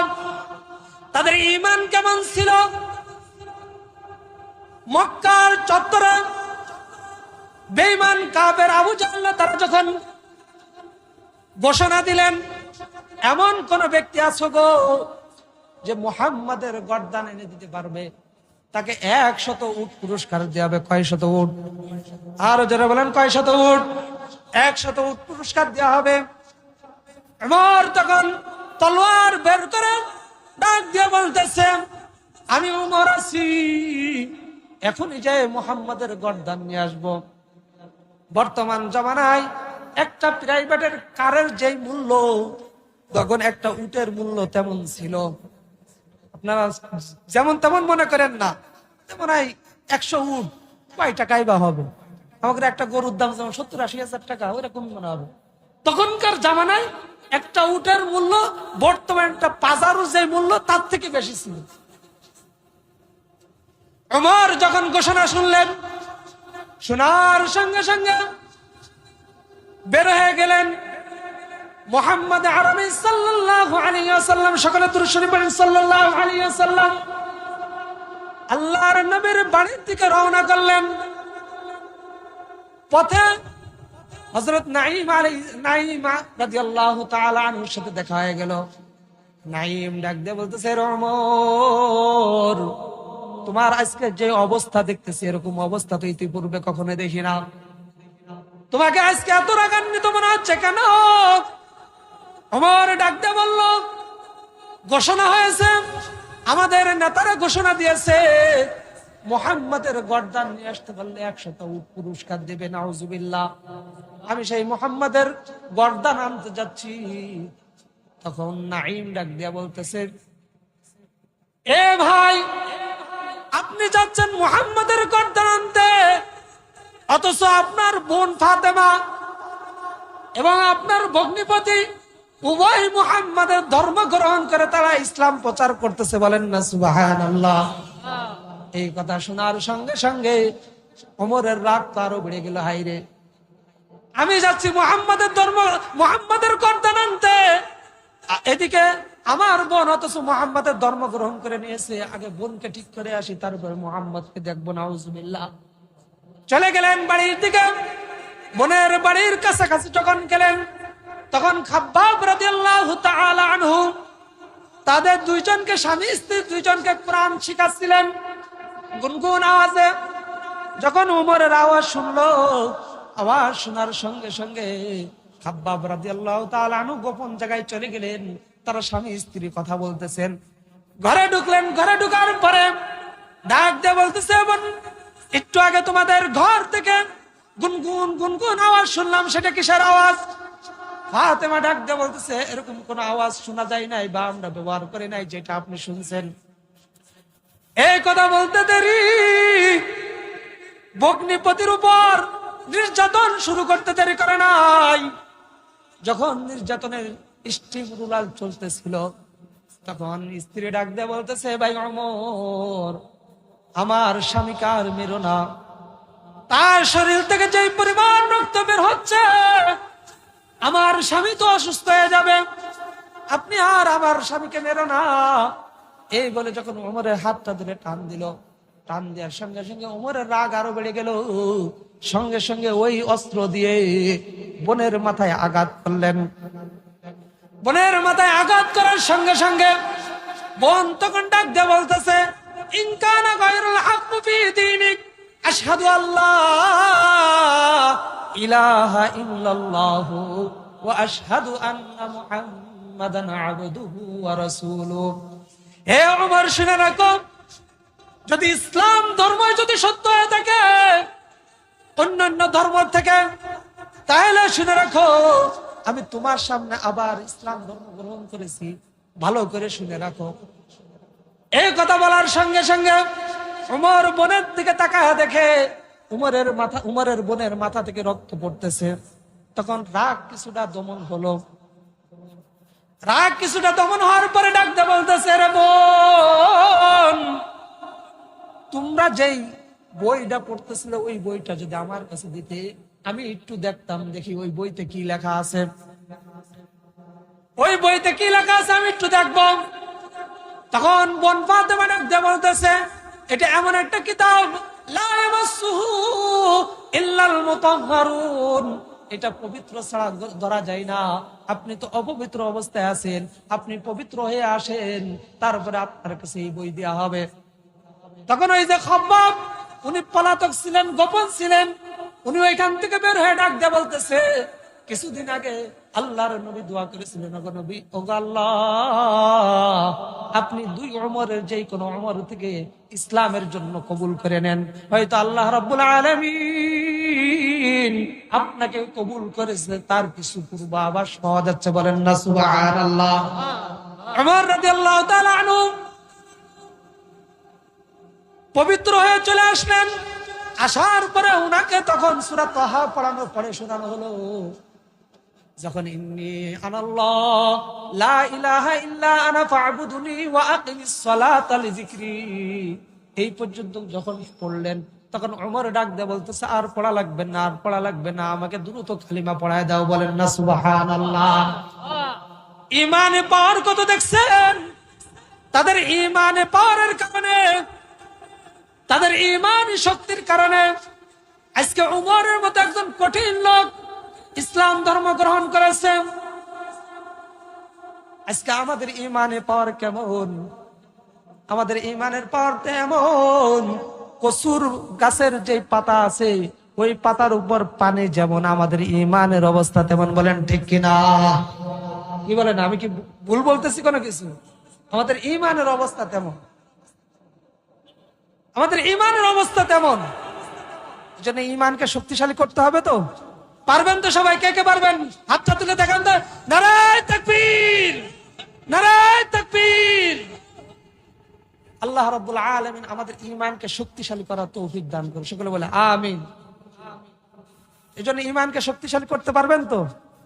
তাদের ঈমান কেমন ছিল মক্কার চত্বরে বেঈমান কাফের আবু জাহল তারা যখন ঘোষণা দিলেন এমন কোন ব্যক্তি আছো গো যে মুহাম্মাদের গর্দান এনে দিতে পারবে তাকে 100 উট পুরস্কার দেওয়া হবে। কয় শত উট? আরো যারা বলেন কয় শত উট? 100 উট পুরস্কার দেওয়া হবে। ওমর তখন তলোয়ার বের করে ডাক দিয়ে বলতেছে, আমি ওমর আছি, এখনই যে মুহাম্মাদের গর্দান নিয়ে আসবো। বর্তমান জামানায় একটা প্রাইভেটের কারের যেই মূল্য, তখন একটা উটের মূল্য তেমন ছিল। আপনারা যেমন তেমন মনে করেন না, তেমন 100 উট কয় টাকাই বা হবে? আমাদের একটা গরুর দাম যেমন 70-80 হাজার টাকা, ওইরকম মনে হবে। তখনকার জামানায় একটা উটের মূল্য বর্তমান একটা বাজারের যে মূল্য তার থেকে বেশি ছিল। ওমর যখন ঘোষণা শুনলেন, শোনার সঙ্গে সঙ্গে বের হয়ে গেলেন। মুহাম্মদ আরবি সাল্লাল্লাহু আলাইহি ওয়াসাল্লাম, সকলে দুরূদ শরীফ পড়েন সাল্লাল্লাহু আলাইহি ওয়াসাল্লাম, আল্লাহর নবীর বাড়ির দিকে রওনা করলেন। পথে হযরত নাঈমা রাদিয়াল্লাহু তাআলা আনহুর সাথে দেখা হয়ে গেল। নাঈম ডাক দিয়ে বলতেছে, ওমর, তোমার আজকে যে অবস্থা দেখতেছি, এরকম অবস্থা তো ইতিপূর্বে কখনো দেখি না। তোমাকে আজকে এত রাগান্বিত মনে হচ্ছে কেন? ওমর ডাক দিয়ে বলল, ঘোষণা হয়েছে, আমাদের নেতারা ঘোষণা দিয়েছে, মুহাম্মাদের গর্দান নিয়ে আসতে পারলে 100 উট পুরস্কার দেবে। নাউজুবিল্লাহ, আমি সেই মুহাম্মাদের গর্দান আনতে যাচ্ছি। তখন নাঈম ডাক দিয়া বলতেছে, এ ভাই, আপনি যাচ্ছেন মুহাম্মাদের গর্দান আনতে, অথচ আপনার বোন ফাতেমা এবং আপনার ভগ্নিপতি উভয় মুহাম্মাদের ধর্ম গ্রহণ করে তারা ইসলাম প্রচার করতেছে। বলেন না সুবহানাল্লাহ। এই কথা শোনার সঙ্গে সঙ্গে ওমরের রাগ তো আরো বেড়ে গেল। হাইরে, আমি যাচ্ছি মুহাম্মাদের ধর্ম, মুহাম্মাদের গর্দান আনতে, এদিকে আমার বোন অথচ মুহাম্মাদের ধর্ম গ্রহণ করে নিয়েছে। আগে বোনকে ঠিক করে আসি, তারপরে মুহাম্মাদকে দেখবো। নাউজুবিল্লাহ। চলে গেলেন বাড়ির দিকে। বোনের বাড়ির কাছাকাছি যখন গেলেন, তখন খাব্বাব রাদিয়াল্লাহু তাআলা আনহু তাদের দুইজনকে, স্বামী স্ত্রী দুইজনকে কোরআন শিখাচ্ছিলেন গুনগুন আওয়াজে। যখন ওমরের আওয়াজ শুনলো, আওয়াজ শোনার সঙ্গে সঙ্গে খাব্বাব রাদিয়াল্লাহু তাআলা আনহু গোপন জায়গায় চলে গেলেন। তারা স্বামী স্ত্রী কথা বলতেছেন। ঘরে ঢুকলেন। ঘরে ঢুকার পরে ডাক দিয়ে বলতেছে, বোন, একটু আগে তোমাদের ঘর থেকে গুনগুন গুনগুন আওয়াজ শুনলাম, সেটা কিসের আওয়াজ? ফাতেমা ডাক দিয়ে বলতেছে, এরকম কোন আওয়াজ শোনা যায় নাই বা আমরা ব্যবহার করি নাই যেটা আপনি শুনছেন। এই কথা বলতে দেরি ভগ্নিপতির উপর নির্যাতন শুরু করতে দেরি করে নাই। যখন নির্যাতনের স্টিম রুলার চলতেছিল, তখন স্ত্রী ডাক দিয়ে বলতেছে, ভাই ওমর, আমার স্বামীকে আর মেরো না, তার শরীর থেকে যে পরিমাণ রক্ত বের হচ্ছে, আমার স্বামী তো অসুস্থ হয়ে যাবে, আপনি আর আমার স্বামীকে মেরো না। এই বলে যখন ওমরের হাতটা ধরে টান দিল, টান দেওয়ার সঙ্গে সঙ্গে ওমরের রাগ আরো বেড়ে গেল। সঙ্গে সঙ্গে ওই অস্ত্র দিয়ে বোনের মাথায় আঘাত করলেন। বোনের মাথায় আঘাত করার সঙ্গে সঙ্গে বোন তখন ডাক দিয়ে বলতেছে, ইন কানা গায়রুল হাক্ক ফি দীনিক আশহাদু আল্লা ইলাহা ইল্লাল্লাহু ওয়া আশহাদু আন্না মুহাম্মাদান আবদুহু ওয়া রাসূলুহু। হে ওমর, শুনে রাখো, যদি ইসলাম ধর্ম যদি সত্য হয়ে থাকে অন্যান্য ধর্ম থেকে, তাহলে শুনে রাখো, আমি তোমার সামনে আবার ইসলাম ধর্ম গ্রহণ করেছি। ভালো করে শুনে রাখো। এই কথা বলার সঙ্গে সঙ্গে ওমর বোনের দিকে তাকায় দেখে উমরের বোনের মাথা থেকে রক্ত পড়তেছে। তখন রাগ কিছুটা দমন হলো। রাগ কিছুটা দমন হওয়ার পরে ডাকতে বলতেছে, রে বোন, তোমরা যেই বইটা পড়তেছিল, ওই বইটা যদি আমার কাছে দিতে, আমি একটু দেখতাম, দেখি ওই বইতে কি লেখা আছে। ওই বইতে কি লেখা আছে আমি একটু দেখবো। তখন বোন ফাতেমা ডাকতে বলতেছে, এটা এমন একটা কিতাব, লা ইয়ামাসসুহু ইল্লাল মুতাহহারুন, এটা পবিত্র ছাড়া ধরা যায় না। আপনি তো অপবিত্র অবস্থায় আছেন, আপনি পবিত্র হয়ে আসেন, তারপরে আপনার কাছে এই বই দেওয়া হবে। তখন ওই যে খব্বাব, উনি পলাতক ছিলেন, গোপন ছিলেন, উনি ওইখান থেকে বের হয়ে ডাক দিয়ে বলতেছে, কিছুদিন আগে আল্লাহর নবী দোয়া করেছিলেন, ওগো নবী, ওগো আল্লাহ, আপনি দুই ওমরের যেই কোন ওমর থেকে ইসলামের জন্য কবুল করে নেন, হয়তো আল্লাহ রাব্বুল আলামিন আপনাকে কবুল করেছে, তার কিছু পূর্বাভাস পাওয়া যাচ্ছে। বলেন না সুবহানাল্লাহ। ওমর রাদিয়াল্লাহু তাআলা আনহু পবিত্র হয়ে চলে আসলেন। আসার পরে উনাকে তখন সূরা তাহা পড়ে শোনানো হলো, যখন ইন্নী আনাল্লাহ লা ইলাহা ইল্লা আনা ফা'বুদুনি ওয়া আকিমিস সালাতা লিযিকরি, এই পর্যন্ত যখন পড়লেন, তখন ওমর ডাক দিয়ে বলতেছে, আর পড়া লাগবে না, আর পড়া লাগবে না, আমাকে দ্রুত কালিমা পড়ায় দাও। বলেন না সুবহানাল্লাহ। ঈমানে পাওয়ার কত দেখছেন? তাদের ঈমানে পাওয়ারের কারণে, তাদের ঈমান শক্তির কারণে আজকে উমরের মতো একজন কঠিন লোক ইসলাম ধর্ম গ্রহণ করেছে। আজকে আমাদের ঈমানে পাওয়ার কেমন? আমাদের ঈমানের পাওয়ার এমন, কসুর গাছের যে পাতা আছে, ওই পাতার উপর পানি যেমন, আমাদের ঈমানের অবস্থা তেমন। বলেন ঠিক কিনা? কি বলেন? আমি কি ভুল বলতেছি কোনো কিছু? আমাদের ঈমানের অবস্থা তেমন, আমাদের ঈমানের অবস্থা তেমন। এজন্য ঈমানকে শক্তিশালী করতে হবে। তো পারবেন তো সবাই? কে কে পারবেন? হাতটা তুলে দেখান তো। নারায়ে তাকবীর, নারায়ে তাকবীর। আল্লাহ রাব্বুল আলামিন আমাদের ঈমানকে শক্তিশালী করার তৌফিক দান করুন। সকলে বলে আমিন। এজন্য ঈমানকে শক্তিশালী করতে পারবেন তো?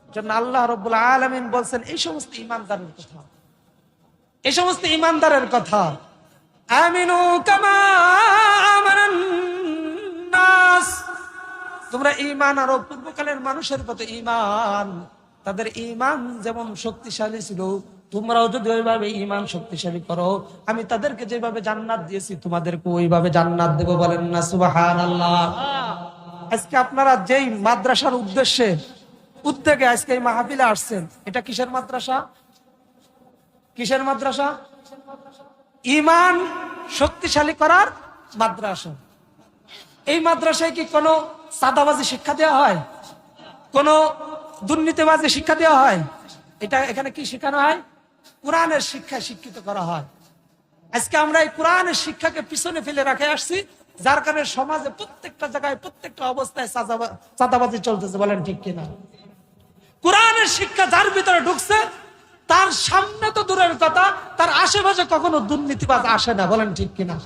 এজন্য আল্লাহ রাব্বুল আলামিন বলছেন এই সমস্ত ঈমানদারের কথা, এই সমস্ত ঈমানদারের কথা, আমিনু কামা আমানান নাস, তোমরা ঈমান আরো পূর্বকালের মানুষের মতো ঈমান, তাদের ঈমান যেমন শক্তিশালী ছিল, তোমরাও যদি ওইভাবে ঈমান শক্তিশালী করো, আমি তাদেরকে যেভাবে জান্নাত দিয়েছি তোমাদেরকে ওইভাবে জান্নাত দেব। বলেন না সুবহানাল্লাহ। আজকে আপনারা যেই মাদ্রাসার উদ্যোগে আজকে এই মাহফিলে আসছেন, এটা কিসের মাদ্রাসা? কিসের মাদ্রাসা? ঈমান শক্তিশালী করার মাদ্রাসা। এই মাদ্রাসায় কি কোনো সাদাবাজি শিক্ষা দেওয়া হয়? কোনো দুর্নীতিবাজি শিক্ষা দেওয়া হয়? এটা এখানে কি শেখানো হয়? কোরআনের শিক্ষায় শিক্ষিত করা হয়। আজকে আমরা এই কোরআনের শিক্ষাকে পিছনে ফেলে রেখে আসছি, যার কারণে সমাজে প্রত্যেকটা জায়গায় প্রত্যেকটা অবস্থায় চাঁদাবাজি চলতেছে। বলেন ঠিক কিনা? কোরআনের শিক্ষা যার ভিতরে ঢুকছে, তার সামনে তো দূরের কথা, তার আশেপাশে কখনো দুর্নীতিবাজ আসে না। বলেন ঠিক কিনা?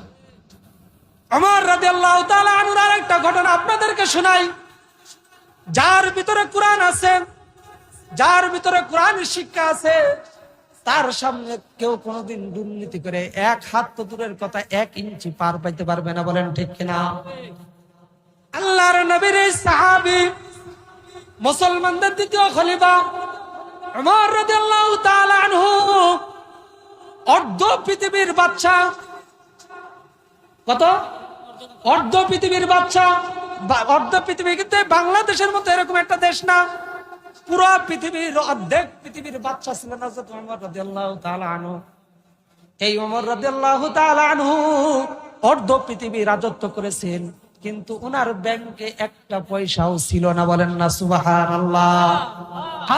ওমর রাদিয়াল্লাহু তাআলা আনহুর আরেকটা ঘটনা আপনাদেরকে শোনাই। যার ভিতরে কোরআন আছে, যার ভিতরে কোরআনের শিক্ষা আছে, তার সামনে কেউ কোনোদিন দুর্নীতি করে এক হাত তো দূরের কথা, 1 ইঞ্চি পার পাইতে পারবে না। বলেন ঠিক কিনা? আল্লাহর নবীর সাহাবী, মুসলমানদের দ্বিতীয় খলিফা ওমর রাদিয়াল্লাহু তাআলা আনহু, অর্ধ পৃথিবীর বাদশা। কত? অর্ধ পৃথিবীর বাদশা। অর্ধ পৃথিবী কিন্তু বাংলাদেশের মতো এরকম একটা দেশ না, পুরো পৃথিবীর অর্ধেক পৃথিবীর বাদশা ছিলেন হযরত ওমর রাদিয়াল্লাহু তাআলা আনহু। এই ওমর রাদিয়াল্লাহু তাআলা আনহু অর্ধ পৃথিবী রাজত্ব করেছেন, কিন্তু উনার ব্যাংকে একটা পয়সাও ছিল না। বলেন না সুবহানাল্লাহ।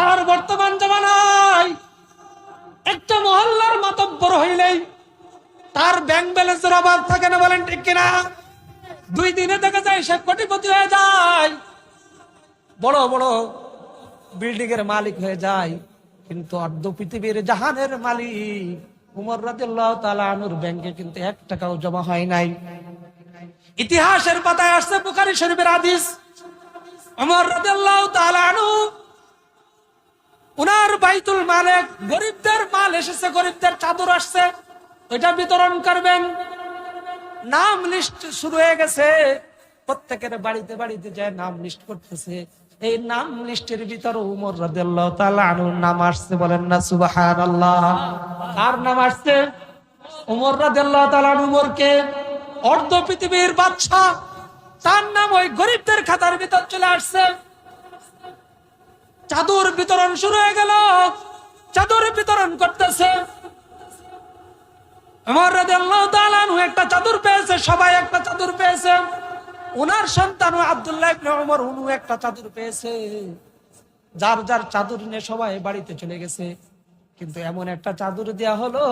আর বর্তমান জামানায় একটা মহল্লার মাতব্বর হইলেই তার ব্যাংক ব্যালেন্সের অভাব থাকে না। বলেন ঠিক কিনা? 2 দিনে দেখা যায় সে কোটিপতি হয়ে যায়, বড় বড় বিল্ডিং এর মালিক হয়ে যায়, কিন্তু অর্ধ পৃথিবীর জাহানের মালিক ওমর রাদিয়াল্লাহু তাআলা আনহুর ব্যাংকে কিন্তু 1 টাকাও জমা হয় নাই। ইতিহাসের পাতায় আসছে, বুখারী শরীফের হাদিস, ওমর রাদিয়াল্লাহু তাআলা আনহু উনার বাইতুল মালে গরিবদের মাল এসেছে, গরিবদের চাদর আসছে, ওইটা বিতরণ করবেন। নাম লিস্ট শুরু হয়ে গেছে, প্রত্যেকের বাড়িতে বাড়িতে যায় নাম লিস্ট করতেছে। এই নাম লিস্টের ভিতরে ওমর রাদিয়াল্লাহু তাআলা আনহুর নাম আসছে। বলেন না সুবহানাল্লাহ। কার নাম আসছে? ওমর রাদিয়াল্লাহু তাআলা আনহু। ওমরকে অর্ধ পৃথিবীর বাদশা, তার নাম ওই গরিবদের খাতার ভিতর চলে আসছে। চাদর বিতরণ শুরু হয়ে গেল, চাদর বিতরণ করতেছে। ওমর রাদিয়াল্লাহু তাআলা আনহু একটা চাদর পেয়েছে, সবাই একটা চাদর পেয়েছে। ওনার সন্তান আব্দুল্লাহ ইবনে ওমর উনি একটা চাদর পেয়েছে। যার যার চাদর নিয়ে সবাই বাড়িতে চলে গেছে। কিন্তু এমন একটা চাদর দেয়া হলো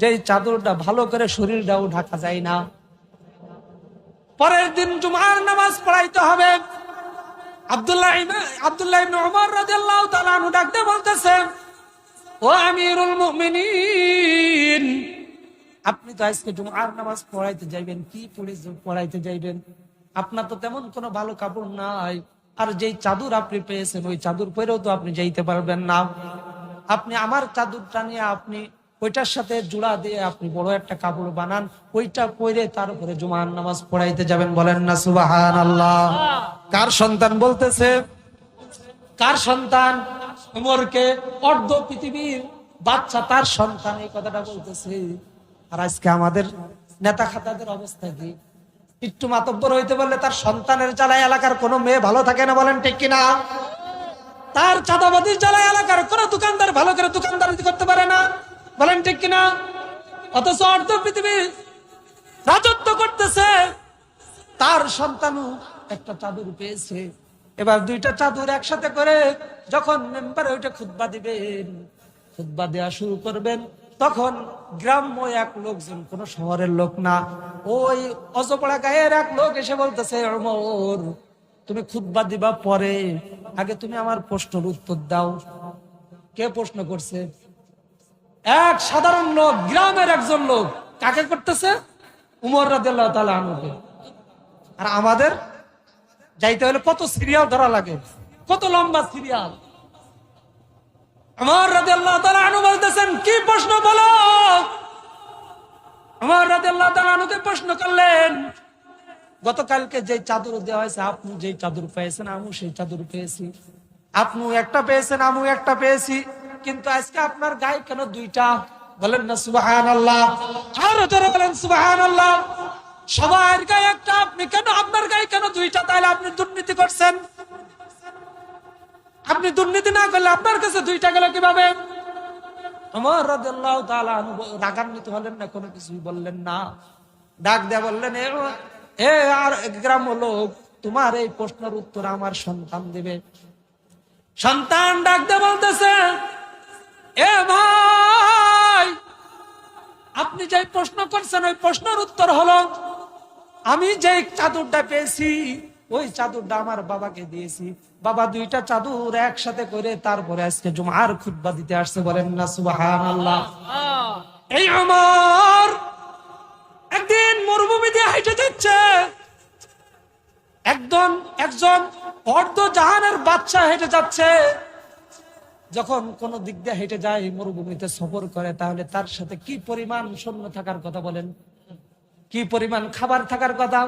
যেই চাদরটা ভালো করে শরীরটাও ঢাকা যায় না। পরের দিন জুমার নামাজ পড়াইতে হবে। আব্দুল্লাহ ইবনে ওমর রাদিয়াল্লাহু তাআলা আনহু ডাকতে বলতেছে, ও আমিরুল মুমিনিন, আপনি তো আজকে জুমার নামাজ পড়াইতে যাইবেন, কি পড়াইতে যাইবেন? আপনার তো তেমন কোনো ভালো কাপড় নাই, আর যেই চাদর আপনি পেয়েছেন ওই চাদর পরেও তো আপনি যাইতে পারবেন না। আপনি আমার চাদরটা নিয়ে আপনি ওইটার সাথে জোড়া দিয়ে আপনি বড় একটা কাপড় বানান, ওইটা পরে তার উপরে জুমার নামাজ পড়াইতে যাবেন। বলেন না সুবহানাল্লাহ। কার সন্তান বলতেছে? কার সন্তান? উমরকে, অর্ধ পৃথিবীর বাচ্চা তার সন্তান এই কথাটা বলতেছে। আর আজকে আমাদের নেতা খাতাদের অবস্থা কি? একটু মাতব্বর হইতে বললে তার সন্তানের জ্বালায় এলাকার কোনো মেয়ে ভালো থাকে না, বলেন ঠিক কিনা? তার চাঁদাবাদির জ্বালায় এলাকার কোন দোকানদার ভালো করে দোকানদারি করতে পারে না, বলেন ঠিক কিনা? অথচ অর্ধ পৃথিবী রাজত্ব করতেছে, তার সন্তানও একটা চাদর পেয়েছে। এবার দুইটা চাদর একসাথে করে যখন মেম্বারে ওইটা খুতবা দিবেন, খুতবা দেওয়া শুরু করবেন, তখন গ্রাম্য এক লোকজন, কোন শহরের লোক না, ওই অজপড়া গায়ের এক লোক এসে বলতেছে, ওমর তুমি খুতবা দিবা পরে, আগে তুমি আমার প্রশ্নের উত্তর দাও। কে প্রশ্ন করছে? এক সাধারণ লোক, গ্রামের একজন লোক। কাকে করতেছে? উমর রাদিয়াল্লাহু তাআলা আনহুকে। আর আমাদের যাইতে হলে কত সিরিয়াল ধরা লাগে, কত লম্বা সিরিয়াল। উমর রাদিয়াল্লাহু তাআলা আনহু বলতেছেন, কি প্রশ্ন বলো? উমর রাদিয়াল্লাহু তাআলা আনহুকে প্রশ্ন করলেন, গতকালকে যে চাদর দেওয়া হয়েছে, আপনি যে চাদর পেয়েছেন আমিও সেই চাদর পেয়েছি, আপনি একটা পেয়েছেন আমিও একটা পেয়েছি, কিন্তু আজকে আপনার গায়ে কেন দুইটা? বলেন না সুবহানাল্লাহ। আরো জোরে বলেন সুবহানাল্লাহ। সবার গায়ে একটা, আপনি কেন, আপনার গায়ে কেন দুইটা? তাহলে আপনি দুর্নীতি করছেন। আপনি দুর্নীতি না করলে আপনার কাছে দুইটা গেল কিভাবে? ওমর রাদিয়াল্লাহু তাআলা আনহু রাগান্বিত হলেন না, কোনো কিছুই বললেন না। ডাক দেয়া বললেন, এ আর গ্রাম্য লোক, তোমার এই প্রশ্নের উত্তর আমার সন্তান দেবে। সন্তান ডাক দেয়া বলতেছে, এ ভাই, আপনি যে প্রশ্ন করছেন ওই প্রশ্নের উত্তর হলো, আমি যে চাদরটা পেয়েছি ওই চাদরটা আমার বাবাকে দিয়েছি। বাবা দুইটা চাদর একসাথে করে তারপরে আজকে জুমার খুতবা দিতে আসছে। বলেন না সুবহানাল্লাহ। এই ওমর একদিন মরুভূমি দিয়ে হেঁটে যাচ্ছে, একজন অর্ধ জাহানের বাদশা হেঁটে যাচ্ছে। যখন কোন দিক দিয়ে হেঁটে যায়, মরুভূমিতে সফর করে, তাহলে তার সাথে কি পরিমাণ সৈন্য থাকার কথা বলেন, কি পরিমাণ খাবার থাকার কথা।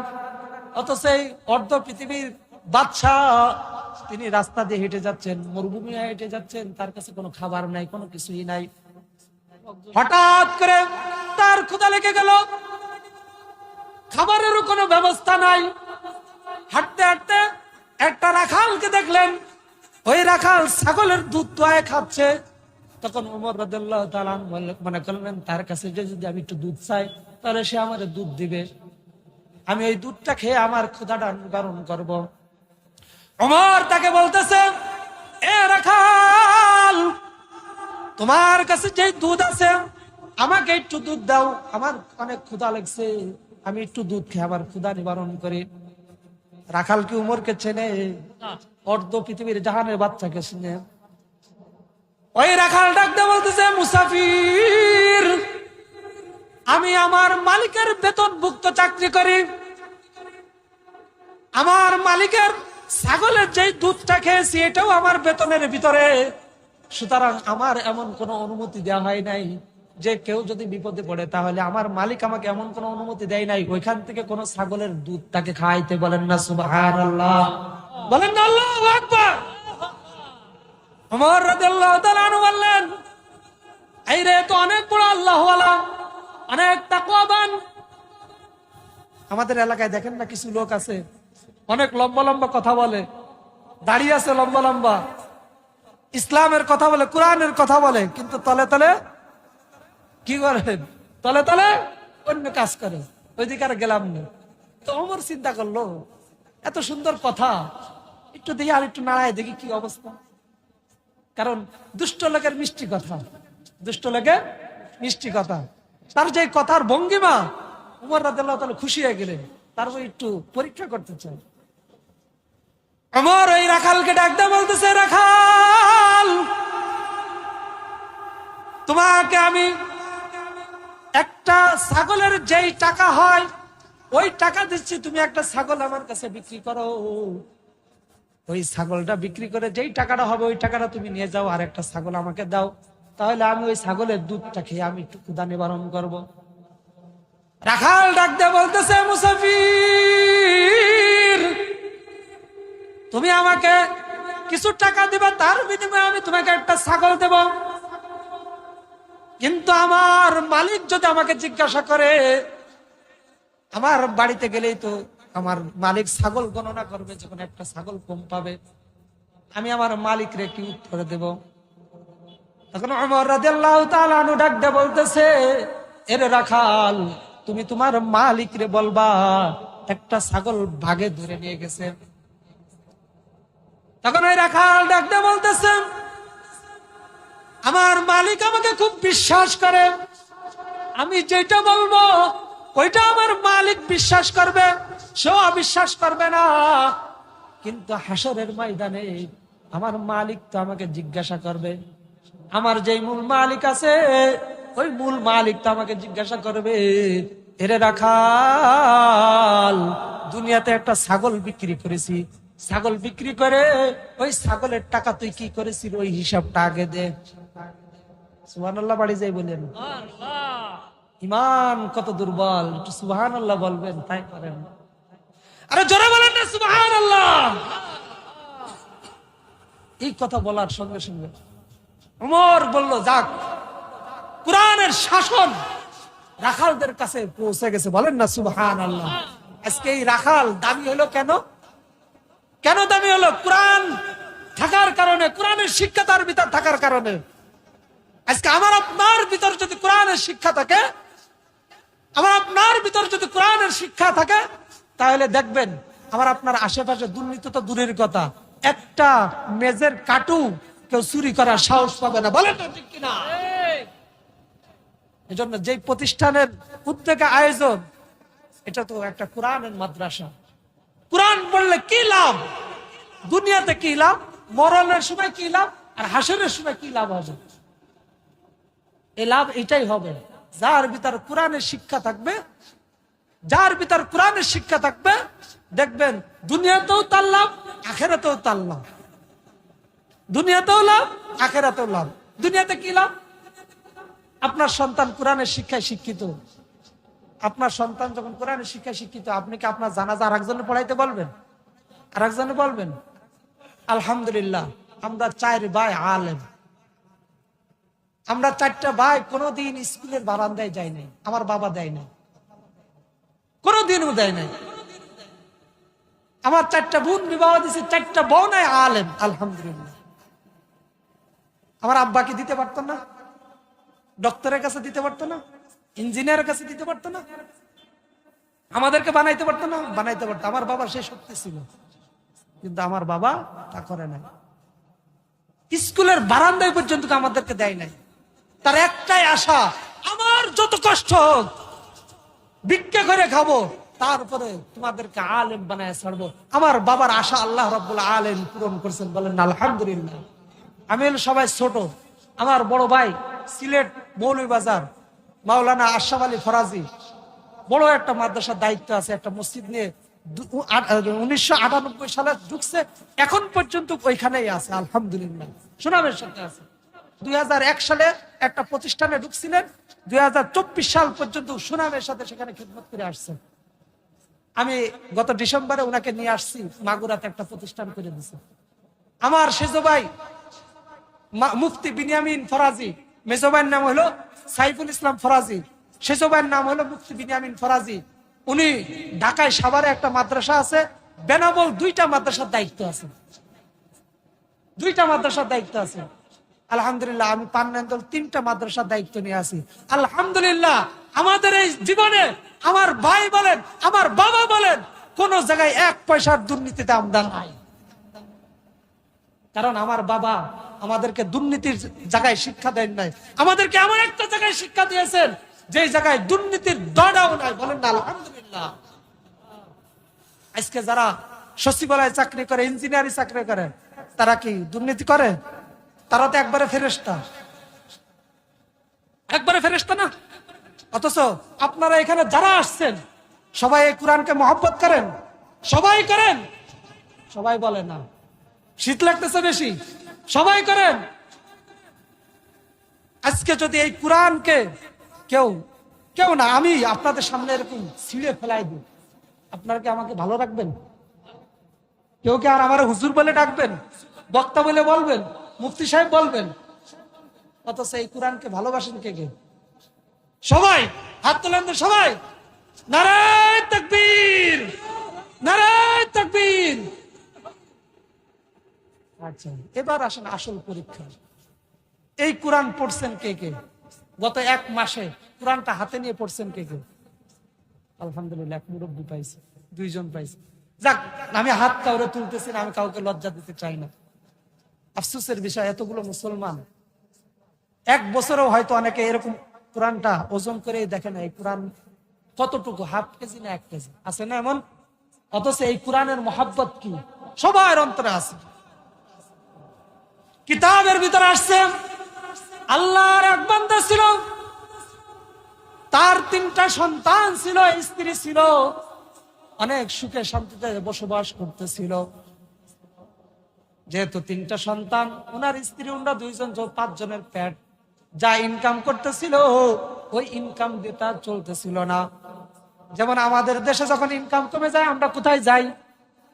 অথচ এই অর্ধ পৃথিবীর বাদশা তিনি রাস্তা দিয়ে হেঁটে যাচ্ছেন, মরুভূমি হেঁটে যাচ্ছেন, তার কাছে কোনো খাবার নাই, কোনো কিছুই নাই। হঠাৎ করে তার ক্ষুধা লেগে গেল, খাবারেরও কোনো ব্যবস্থা নাই। হাঁটতে হাঁটতে একটা রাখালকে দেখলেন, ওই রাখাল ছাগলের দুধ দোয়ায় খাচ্ছে। তখন ওমর রাদিয়াল্লাহু তাআলা মনে করলেন, তার কাছে যদি আমি একটু দুধ চাই তাহলে সে আমার দুধ দিবে, আমি ওই দুধটা খেয়ে আমার ক্ষুধাটা নিবারণ করব। ওমর তাকে বলতেছে, এ রাখাল, তোমার কাছে যে দুধ আছে আমাকে একটু দুধ দাও, আমার অনেক ক্ষুধা লাগছে, আমি একটু দুধ খেয়ে আমার ক্ষুধা নিবারণ করি। রাখাল কি উমরকে চেনে? অর্ধ পৃথিবীর জাহানের বাচ্চাকে চিনে। ওই রাখাল ডাকতে বলতেছে, মুসাফির, আমি আমার মালিকের বেতনভুক্ত চাকরি করি, আমার মালিকের ছাগলের যে দুধটা খেয়েছি এটাও আমার বেতনের ভিতরে, সুতরাং আমার এমন কোনো অনুমতি দেওয়া হয় নাই যে কেউ যদি বিপদে পড়ে তাহলে আমার মালিক আমাকে এমন কোনো অনুমতি দেয় নাই ওইখান থেকে কোনো ছাগলের দুধ তাকে খাওয়াইতে। বলেন না সুবহানাল্লাহ। বলেন না আল্লাহু আকবার। ওমর রাদিয়াল্লাহু তাআলা আনহু বললেন, এই রে তো অনেক বড় আল্লাহওয়ালা, অনেক তাকওয়াবান। আমাদের এলাকায় দেখেন না কিছু লোক আছে, অনেক লম্বা লম্বা কথা বলে, দাড়ি আছে লম্বা লম্বা, ইসলামের কথা বলে, কোরআনের কথা বলে, কিন্তু তলে তলে কি করে? তলে তলে অন্য কাজ করে, ওইদিকে আর গেলাম না। তো ওমর চিন্তা করলো, এত সুন্দর কথা, একটু দেখি আর একটু নাড়ায় দেখি কি অবস্থা। কারণ দুষ্ট লোকের মিষ্টি কথা, দুষ্ট লোকের মিষ্টি কথা, তার যে কথার ভঙ্গিমা, ওমর রাদিয়াল্লাহু তাআলা খুশি হয়ে গেলেন, তারপর একটু পরীক্ষা করতে চান। ওমর ওই রাখালকে ডাক দিয়ে বলতেছে, রাখাল, তোমাকে আমি একটা ছাগলের যেই টাকা হয় ওই টাকা দিচ্ছি, তুমি একটা ছাগল আমার কাছে বিক্রি করো। ওই ছাগলটা বিক্রি করে যেই টাকাটা হবে ওই টাকাটা তুমি নিয়ে যাও, আর একটা ছাগল আমাকে দাও, তাহলে আমি ওই ছাগলের দুধটা খেয়ে আমি একটু ক্ষুধা নিবারণ করবো। রাখাল ডাক দিয়ে বলতেছে, মুসাফির, তুমি আমাকে কিছু টাকা দিবা, তার বিনিময়ে আমি তোমাকে একটা ছাগল দেব। কিন্তু আমার মালিক যদি আমাকে জিজ্ঞাসা করে, আমার বাড়িতে গেলেই তো আমার মালিক ছাগল গণনা করবে, যখন একটা ছাগল কম পাবে, আমি আমার মালিক রে কি উত্তর দেব? তখন ওমর রাদিয়াল্লাহু তাআলা আনহু ডাক দিয়ে বলতেছে, এরে রাখাল, তুমি তোমার মালিক রে বলবা একটা ছাগল ভাগে ধরে নিয়ে গেছে। তখন ওই রাখাল ডাক দিয়ে বলতেছে, আমার মালিক আমাকে খুব বিশ্বাস করে, আমি যেটা বলবো ওইটা আমার মালিক বিশ্বাস করবে, সেও অবিশ্বাস করবে না। কিন্তু হাসরের ময়দানে আমার মালিক তো আমাকে জিজ্ঞাসা করবে, আমার যেই মূল মালিক আছে ওই মূল মালিক তো আমাকে জিজ্ঞাসা করবে, এরে রাখাল, দুনিয়াতে একটা ছাগল বিক্রি করেছি, ছাগল বিক্রি করে ওই ছাগলের টাকা তুই কি করেছিস ওই হিসাবটা আগে দে। সুবহানাল্লাহ বাড়ি যাই বলেন, ইমান কত দুর্বল, একটু সুবহানাল্লাহ বলবেন, তাই করেন। আরে জোরে বলেন না সুবহানাল্লাহ। এই কথা বলার সঙ্গে সঙ্গে ওমর বলল, যাক, কুরআনের শাসন রাখালদের কাছে পৌঁছে গেছে, বলেন না সুবহানাল্লাহ। আজকে এই রাখাল দামি হলো কেন? কেন দামি হলো? কোরআন থাকার কারণে, কোরআনের শিক্ষা তার ভিতর থাকার কারণে। আজকে আমার আপনার ভিতর যদি কোরআনের শিক্ষা থাকে, আমার আপনার ভিতর যদি কোরআনের শিক্ষা থাকে, তাহলে দেখবেন আমার আপনার আশেপাশে দুর্নীতি তো দূরের কথা, একটা মেজের কাটু কেউ চুরি করার সাহস পাবে না, বলেন না ঠিক কিনা? এজন্য যে প্রতিষ্ঠানের উদ্যোগে আয়োজন, এটা তো একটা কোরআনের মাদ্রাসা। কোরআন পড়লে কি লাভ? দুনিয়াতে কি লাভ, মরণের সময় কি লাভ, আর হাসরের সময় কি লাভ হবে? এই লাভ এটাই হবে, যার ভিতর কোরআনের শিক্ষা থাকবে, যার ভিতর কোরআনের শিক্ষা থাকবে, দেখবেন দুনিয়াতেও তার লাভ, আখিরাতেও তার লাভ। দুনিয়াতেও লাভ, আখিরাতেও লাভ। দুনিয়াতে কি লাভ? আপনার সন্তান কোরআনের শিক্ষায় শিক্ষিত, আপনার সন্তান যখন কোরআনের শিক্ষায় শিক্ষিত, আপনি কি আপনার জানাজা আর একজনে পড়াইতে বলবেন? আর একজনে বলবেন? আলহামদুলিল্লাহ, আমরা 4 ভাই আলেম, আমরা 4টা ভাই কোনোদিন স্কুলের বারান্দায় যাই নাই, আমার বাবা দেয় নাই, কোনোদিনও দেয় নাই। আমার 4টা বোন বিবাহ দিয়েছে, 4টা বউ নাই আলেম, আলহামদুলিল্লাহ। আমার আব্বাকে দিতে পারতো না, ডক্টরের কাছে দিতে পারতো না, ইঞ্জিনিয়ারের কাছে দিতে পারতো না, আমাদেরকে বানাইতে পারতো না, বানাইতে পারতো। আমার বাবা সেই শক্তি ছিল, কিন্তু আমার বাবা তা করে নাই। স্কুলের বারান্দায় পর্যন্ত আমাদেরকে দেয় নাই। তার একটাই আশা, আমার যত কষ্ট হোক ভিক্ষা করে খাবো, তারপরে তোমাদেরকে আলেম বানায় ছাড়বো। আমার বাবার আশা আল্লাহ রাব্বুল আলামিন পূরণ করছেন, বলেন আলহামদুলিল্লাহ। আমি হলো সবাই ছোট, আমার বড় ভাই সিলেট মৌলভীবাজার মাওলানা আশরাফ আলী ফরাজি বড় একটা মাদ্রাসার দায়িত্ব আছে, একটা মসজিদ নিয়ে 1998 সালে ঢুকছে, এখন পর্যন্ত ওইখানেই আছে, আলহামদুলিল্লাহ, সুনামের সাথে আছে। 2001 সালে একটা প্রতিষ্ঠানে ঢুকছিলেন, 2024 সাল পর্যন্ত সুনামের সাথে সেখানে খিদমত করে আসছেন। আমি গত ডিসেম্বরে ওনাকে নিয়ে আসছি, মাগুরাতে একটা প্রতিষ্ঠান করে দিয়েছে। আমার সেজো ভাই মুফতি বিনিয়ামিন ফরাজি, মেজো ভাইয়ের নাম হলো সাইফুল ইসলাম ফরাজি, সেজো ভাইয়ের নাম হলো মুফতি বিনিয়ামিন ফরাজি। উনি ঢাকায় সাভারে একটা মাদ্রাসা আছে, বেনাবল 2টা মাদ্রাসার দায়িত্ব আছে, 2টা মাদ্রাসার দায়িত্ব আছে। আলহামদুলিল্লাহ আমি পান্নান্দল 3টা মাদ্রাসার দায়িত্ব নিয়ে আছি। আলহামদুলিল্লাহ আমাদের এই জীবনে আমার ভাই বলেন, আমার বাবা বলেন, কোন জায়গায় 1 পয়সার দুর্নীতিতে আমরা নাই। কারণ আমার বাবা আমাদেরকে দুর্নীতির জায়গায় শিক্ষা দেন নাই, আমাদেরকে এমন একটা জায়গায় শিক্ষা দিয়েছেন যে জায়গায় দুর্নীতির দড়াও নাই। বলেন না আলহামদুলিল্লাহ। আজকে যারা সচিবালয়ে চাকরি করে, ইঞ্জিনিয়ারিং চাকরি করে, তারা কি দুর্নীতি করে? তারা তো একবারে ফেরেশতা, একবারে ফেরেশতা না। অথচ আপনারা এখানে যারা আসছেন সবাই এই কোরআনকে মহব্বত করেন, সবাই করেন, সবাই বলে না শীত লাগতেছে বেশি, সবাই করেন। আজকে যদি এই কোরআনকে কেউ কেউ না, আমি আপনাদের সামনে এরকম ছিঁড়ে ফেলাই দিই, আপনারা কি আমাকে ভালো রাখবেন? কেউ কি আর আমার হুজুর বলে ডাকবেন, বক্তা বলে বলবেন, মুফতি সাহেব বলবেন? অথচ এই কোরআনকে ভালোবাসেন কে কে? সবাই হাত তোলেন তো সবাই। নারায়ে তাকবীর, নারায়ে তাকবীর। আচ্ছা, এবার আসেন আসল পরীক্ষা। এই কোরআন পড়ছেন কে কে? গত 1 মাসে কোরআনটা হাতে নিয়ে পড়ছেন কে কে? আলহামদুলিল্লাহ, 1 মুরব্বী পাইছে, 2 জন পাইছে। যাক, আমি হাত কাউরে তুলতেছি না, আমি কাউকে লজ্জা দিতে চাই না। আফসোসের বিষয়, এতগুলো মুসলমান 1 বছরেও হয়তো অনেকে এরকম কোরআনটা ওজন করে দেখে না এই কোরআন কতটুকু, 1/2 কেজি না 1 কেজি আছে না এমন। অথচ এই কোরআনের মহব্বত কি সবার অন্তরে আছে। কিতাবের ভিতরে আসছে আল্লাহর এক বান্দা ছিল, তার 3টা সন্তান ছিল, স্ত্রী ছিল, অনেক সুখে শান্তিতে বসবাস করতেছিল। যেহেতু 3টা সন্তান, ওনার স্ত্রী, ওনারা 2 জন, 5 জনের পেট, যা ইনকাম করতেছিল ওই ইনকাম দিয়ে তার চলতেছিল না। যেমন আমাদের দেশে যখন ইনকাম কমে যায় আমরা কোথায় যাই?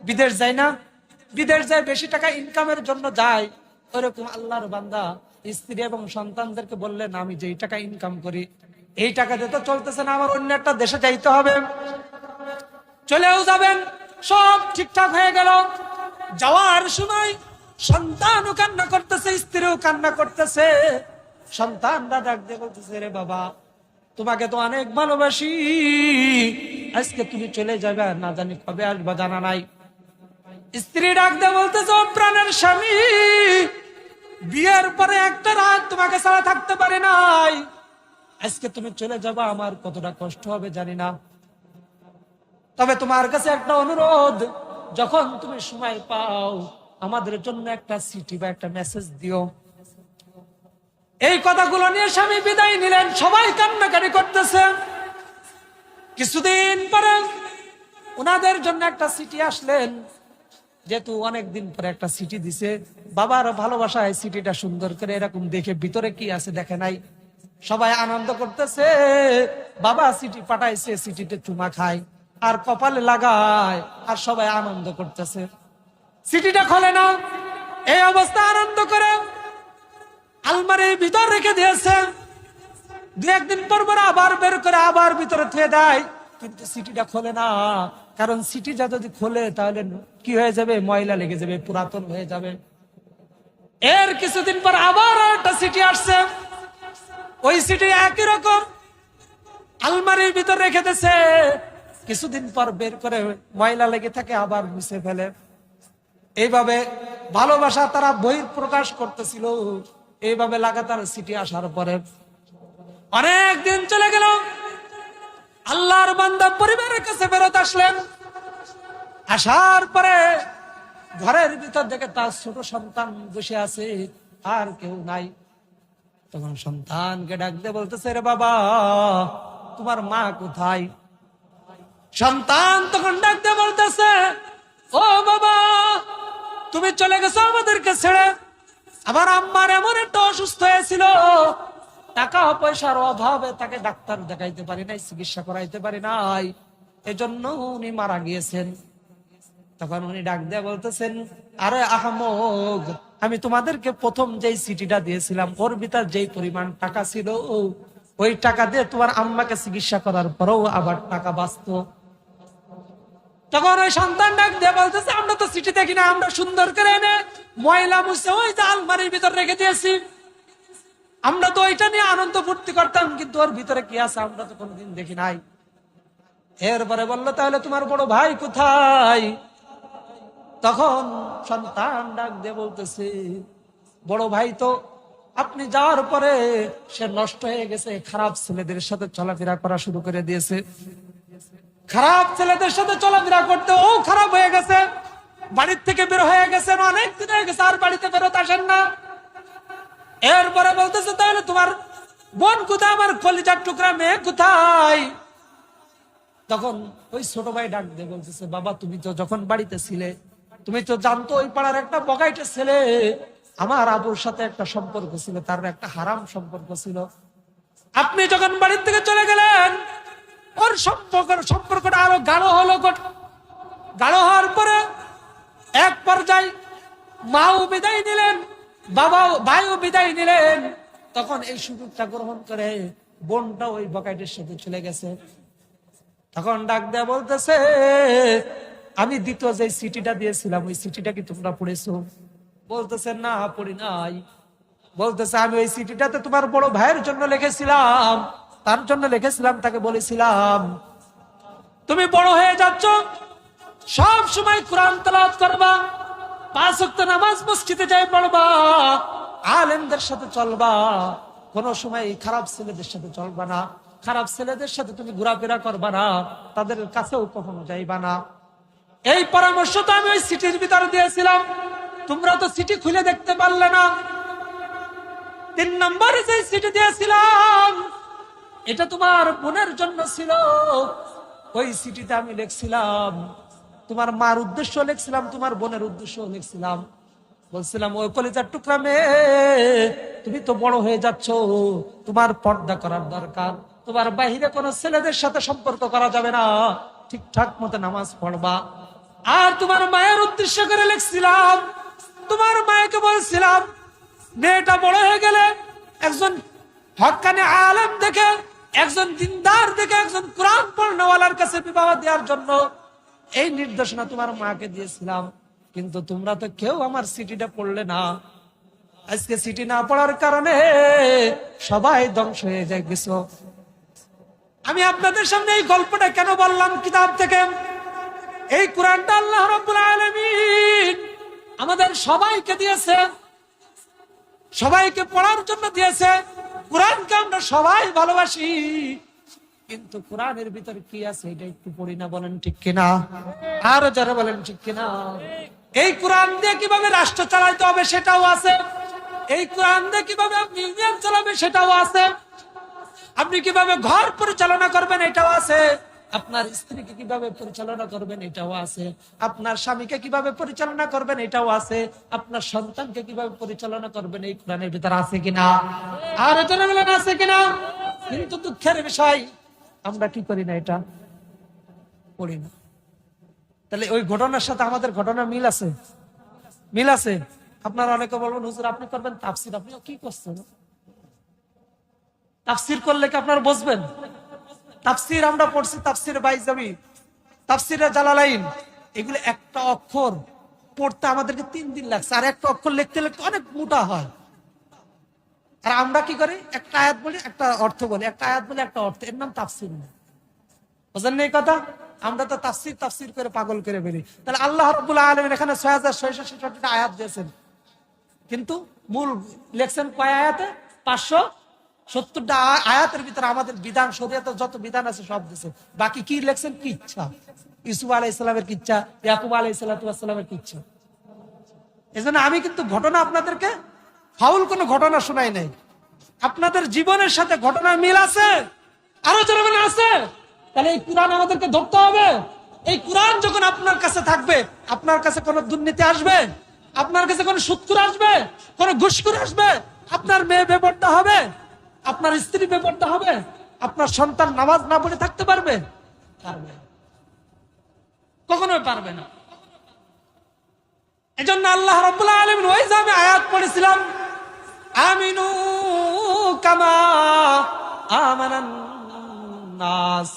বিদেশ যাই না? বিদেশ যায়, বেশি টাকা ইনকামের জন্য যাই। ওইরকম আল্লাহর বান্দা স্ত্রী এবং সন্তানদেরকে বললেন, আমি যেই টাকা ইনকাম করি এই টাকা দিয়ে তো চলতেছে না, আমার অন্য একটা দেশে যাইতে হবে। চলেও যাবেন, সব ঠিকঠাক হয়ে গেল। যাওয়ার সময় সন্তানও কান্না করতেছে, স্ত্রীও কান্না করতেছে। সন্তানরা ডাক দিয়ে বলতেছে, রে বাবা, তোমাকে তো অনেক ভালোবাসি, আজকে তুমি চলে যাবে, না জানি কবে আসবা জানা নাই। স্ত্রী ডাক দিয়ে বলতেছে, প্রাণের স্বামী, বিয়ের পরে একটা রাত তোমাকে ছাড়া থাকতে পারি নাই, আজকে তুমি চলে যাবা, আমার কতটা কষ্ট হবে জানি না। তবে তোমার কাছে একটা অনুরোধ, যখন তুমি সময় পাও আমাদের জন্য একটা চিঠি বা একটা মেসেজ দিও। এই কথাগুলো নিয়ে স্বামী বিদায় নিলেন, সবাই কান্নাকাটি করতেছে। কিছুদিন পরে ওনাদের জন্য একটা চিঠি আসলেন, যেহেতু অনেকদিন পরে একটা চিঠি দিছে, বাবার ভালোবাসায় চিঠিটা সুন্দর করে এরকম দেখে ভিতরে কি আছে দেখে নাই, সবাই আনন্দ করতেছে। বাবা চিঠি পাঠাইছে, চিঠিতে চুমা খায় আর কপালে লাগায়, আর সবাই আনন্দ করতেছে। চিঠিটা খোলে না, এই অবস্থা আনন্দ করে আলমারির ভিতর রেখে দিয়েছে। 2-1 দিন পর আবার বের করে আবার ভিতরে থুয়ে দেয়, কিন্তু চিঠিটা খোলে না। কারণ চিঠিটা যদি খোলে তাহলে কি হয়ে যাবে, ময়লা লেগে যাবে, পুরাতন হয়ে যাবে। এর কিছুদিন পর আবার একটা চিঠি আসছে, ওই চিঠি একই রকম আলমারির ভিতর রেখে দিয়েছে। কিছুদিন পর বের করে ময়লা লেগে থাকে, আবার মুছে ফেলে। এইভাবে ভালোবাসা তারা বহির প্রকাশ করতেছিল। এইভাবে লাগাতার চিঠি আসার পরে অনেক দিন চলে গেল। আল্লাহর বান্দা পরিবারের কাছে ফেরত আসলেন। আসার পরে ঘরের ভিতর দেখে তার ছোট সন্তান বসে আছে, আর কেউ নাই। তখন সন্তানকে ডাক দিয়ে বলতেছে, রে বাবা, তোমার মা কোথায়? সন্তান তখন ডাক দিয়ে বলতেছে, ও বাবা, তুমি চলে গেছো আমাদেরকে ছেড়ে। আমার আম্মার এমন একটা অসুস্থ হয়েছিল, টাকা পয়সার অভাবে তাকে ডাক্তার দেখাইতে পারি নাই, চিকিৎসা করাইতে পারি নাই, এজন্য উনি মারা গিয়েছেন। তখন উনি ডাক দিয়ে বলতেছেন, আরে আহমদ, আমি তোমাদেরকে প্রথম যেই চিঠিটা দিয়েছিলাম ওর ভিতর যেই পরিমাণ টাকা ছিল, ওই টাকা দিয়ে তোমার আম্মাকে চিকিৎসা করার পরেও আবার টাকা বাঁচতো। তখন ওই সন্তান ডাক দিয়ে বলতেছে, আমরা তো চিঠি দেখি না, আমরা সুন্দর করে এনে ময়লা মুছে ওই যে আলমারির ভিতর রেখে দিয়েছি, আমরা তো এটা নিয়ে আনন্দ ফুর্তি করতাম, কিন্তু ওর ভিতরে কি আছে আমরা তো কোনোদিন দেখি নাই। এরপরে বললো, তাহলে তোমার বড় ভাই কোথায়? তখন সন্তান ডাক দিয়ে বলতেছে, বড় ভাই তো আপনি যাওয়ার পরে সে নষ্ট হয়ে গেছে, খারাপ ছেলেদের সাথে চলাফেরা করা শুরু করে দিয়েছে। খারাপ ছেলেদের সাথে চলাফেরা করতে ও খারাপ হয়ে গেছে, বাড়ির থেকে বের হয়ে গেছেন, অনেক দিন হয়ে গেছে, আর বাড়িতে ফেরত আসেন না। এরপরে বলতেছে, তাহলে তোমার বোন কোথায়, আমার কলিজার টুকরা মেয়ে কোথায়? তখন ওই ছোট ভাই ডাক দিয়ে বলতেছে, বাবা তুমি তো যখন বাড়িতে ছিলে তুমি তো জানতো ওই পাড়ার একটা বগাইটা ছেলে আমার আবুর সাথে একটা সম্পর্ক ছিল, তার একটা হারাম সম্পর্ক ছিল। আপনি যখন বাড়ির থেকে চলে গেলেন ওর সম্পর্কটা আরো গাঢ় হলো। গাঢ় হওয়ার পরে এক পর্যায়ে মাও বিদায় নিলেন, ভাইও বিদায় নিলেন। তখন এই সুযোগটা গ্রহণ করে বোনটা ওই বকাইটের সাথে চলে গেছে। তখন ডাক দেয়া বলতেছে, আমি দ্বিতীয় যে চিঠিটা দিয়েছিলাম ওই চিঠিটা কি তোমরা পড়েছো? বলতেছে, না পড়ি নাই। বলতেছে, আমি ওই চিঠিটাতে তোমার বড় ভাইয়ের জন্য লিখেছিলাম, তার জন্য লিখেছিলাম, তাকে বলেছিলাম তুমি বড় হয়ে যাচ্ছ, সব সময় কোরআন তেলাওয়াত করবা, 5 ওয়াক্ত নামাজ মসজিদে যাই পড়বা, আলেমদের সাথে চলবা, কোন সময় খারাপ ছেলেদের সাথে চলবা না, খারাপ ছেলেদের সাথে তুমি ঘোরাফেরা করবা না, তাদের কাছেও কখনো যাইবা না। এই পরামর্শ তো আমি ওই চিঠির ভিতরে দিয়েছিলাম, তোমরা তো চিঠি খুলে দেখতে পারলে না। 3 নম্বরে যে চিঠি দিয়েছিলাম এটা তোমার বোনের জন্য ছিল, ওই চিঠিতে আমি লিখছিলাম তোমার মার উদ্দেশ্য লিখছিলাম, তোমার বোনের উদ্দেশ্য লিখছিলাম, বলছিলাম ওই কলিজার টুকরা মেয়ে তুমি তো বড় হয়ে যাচ্ছ, তোমার পর্দা করার দরকার, তোমার বাহিরে কোনো ছেলেদের সাথে সম্পর্ক করা যাবে না, ঠিকঠাক মতো নামাজ পড়বা। আর তোমার মায়ের উদ্দেশ্য করে লিখছিলাম, তোমার মায়েকে বলছিলাম মেয়েটা বড় হয়ে গেলে একজন হক্কানি আলেম দেখে, একজন দিনদার দেখে, একজন কোরআন পড়নেওয়ালার কাছে বিবাহ দেওয়ার জন্য এই নির্দেশনা তোমার মাকে দিয়েছিলাম। কিন্তু তোমরা তো কেউ আমার চিঠিটা পড়লে না। আজকে চিঠি না পড়ার কারণে সবাই ধ্বংস হয়ে যায় গেছো। আমি আপনাদের সামনে এই গল্পটা কেন বললাম কিতাব থেকে? এই কোরআনটা আল্লাহ রাব্বুল আলামিন আমাদের সবাইকে দিয়েছে, সবাইকে পড়ার জন্য দিয়েছে। কোরআনকে আমরা সবাই ভালোবাসি, কিন্তু কোরআনের ভিতরে কি আছে এটা একটু পড়ি না, বলেন ঠিক কিনা? আরো যারা বলেন ঠিক কিনা? এই কোরআন দিয়ে কিভাবে রাষ্ট্র চালাইতে হবে সেটাও আছে, এই কোরআন দিয়ে কিভাবে আপনি ইউনিয়ন চালাবেন সেটাও আছে, আপনি কিভাবে ঘর পরিচালনা করবেন এটাও আছে, আপনার স্ত্রীকে কিভাবে পরিচালনা করবেন এটাও আছে, আপনার স্বামীকে কিভাবে পরিচালনা করবেন এটাও আছে, আপনার সন্তানকে কিভাবে পরিচালনা করবেন এই কোরআনের ভিতরে আছে কিনা? আর যারা বলেন আছে কিনা? কিন্তু দুঃখের বিষয় আমরা কি করি না, এটা পড়ি না। তাহলে ওই ঘটনার সাথে আমাদের ঘটনা মিল আছে, মিল আছে। আপনারা অনেকে বলবেন হুজুর আপনি করবেন তাফসীর, আপনি কি করছেন? তাফসীর করলে কি আপনারা বুঝবেন? তাফসীর আমরা পড়ছি, তাফসীর বাইজাবি, তাফসীরে জালালাইন, এগুলো একটা অক্ষর পড়তে আমাদেরকে 3 দিন লাগছে, আর একটা অক্ষর লিখতে লিখতে অনেক মোটা হয়। আর আমরা কি করি, একটা আয়াত বলি একটা অর্থ বলি, একটা আয়াত বলি একটা অর্থ, এর নাম তাফসীর না। বুঝলেন এই কথা? আমরা তো তাফসীর তাফসীর করে পাগল করে বেরি। তাহলে আল্লাহ রাব্বুল আলামিন এখানে 6666টা আয়াত দিয়েছেন, কিন্তু মূল লেখছেন কয় আয়াতে? 570টা আয়াতের ভিতরে আমাদের বিধান, শরীয়তের যত বিধান আছে সব দিয়েছে। বাকি কি লেখছেন? কিচ্ছা, ইউসুফ আলাইহিস সালামের কিচ্ছা, ইয়াকুব আলাইহিস সালামের কিচ্ছা। এজন্য আমি কিন্তু ঘটনা আপনাদেরকে ফাউল কোনো ঘটনা শোনাই নাই, আপনাদের জীবনের সাথে ঘটনা মিল আছে, আরো যারা আছে। তাহলে এই কোরআন আমাদেরকে ধরতে হবে। এই কোরআন যখন আপনার কাছে থাকবে, আপনার কাছে কোনো দুর্নীতি আসবে, আপনার কাছে কোনো সুদখোর আসবে, কোনো ঘুষখোর আসবে, আপনার মেয়ে বেপরদা হবে, আপনার স্ত্রী বেপরদা হবে, আপনার সন্তান নামাজ না পড়ে থাকতে পারবে? পারবে, কখনোই পারবে না। এজন্য আল্লাহ রাব্বুল আলামিন ওই যে আমি আয়াত পড়েছিলাম, আমিনু কামা আমানান নাস,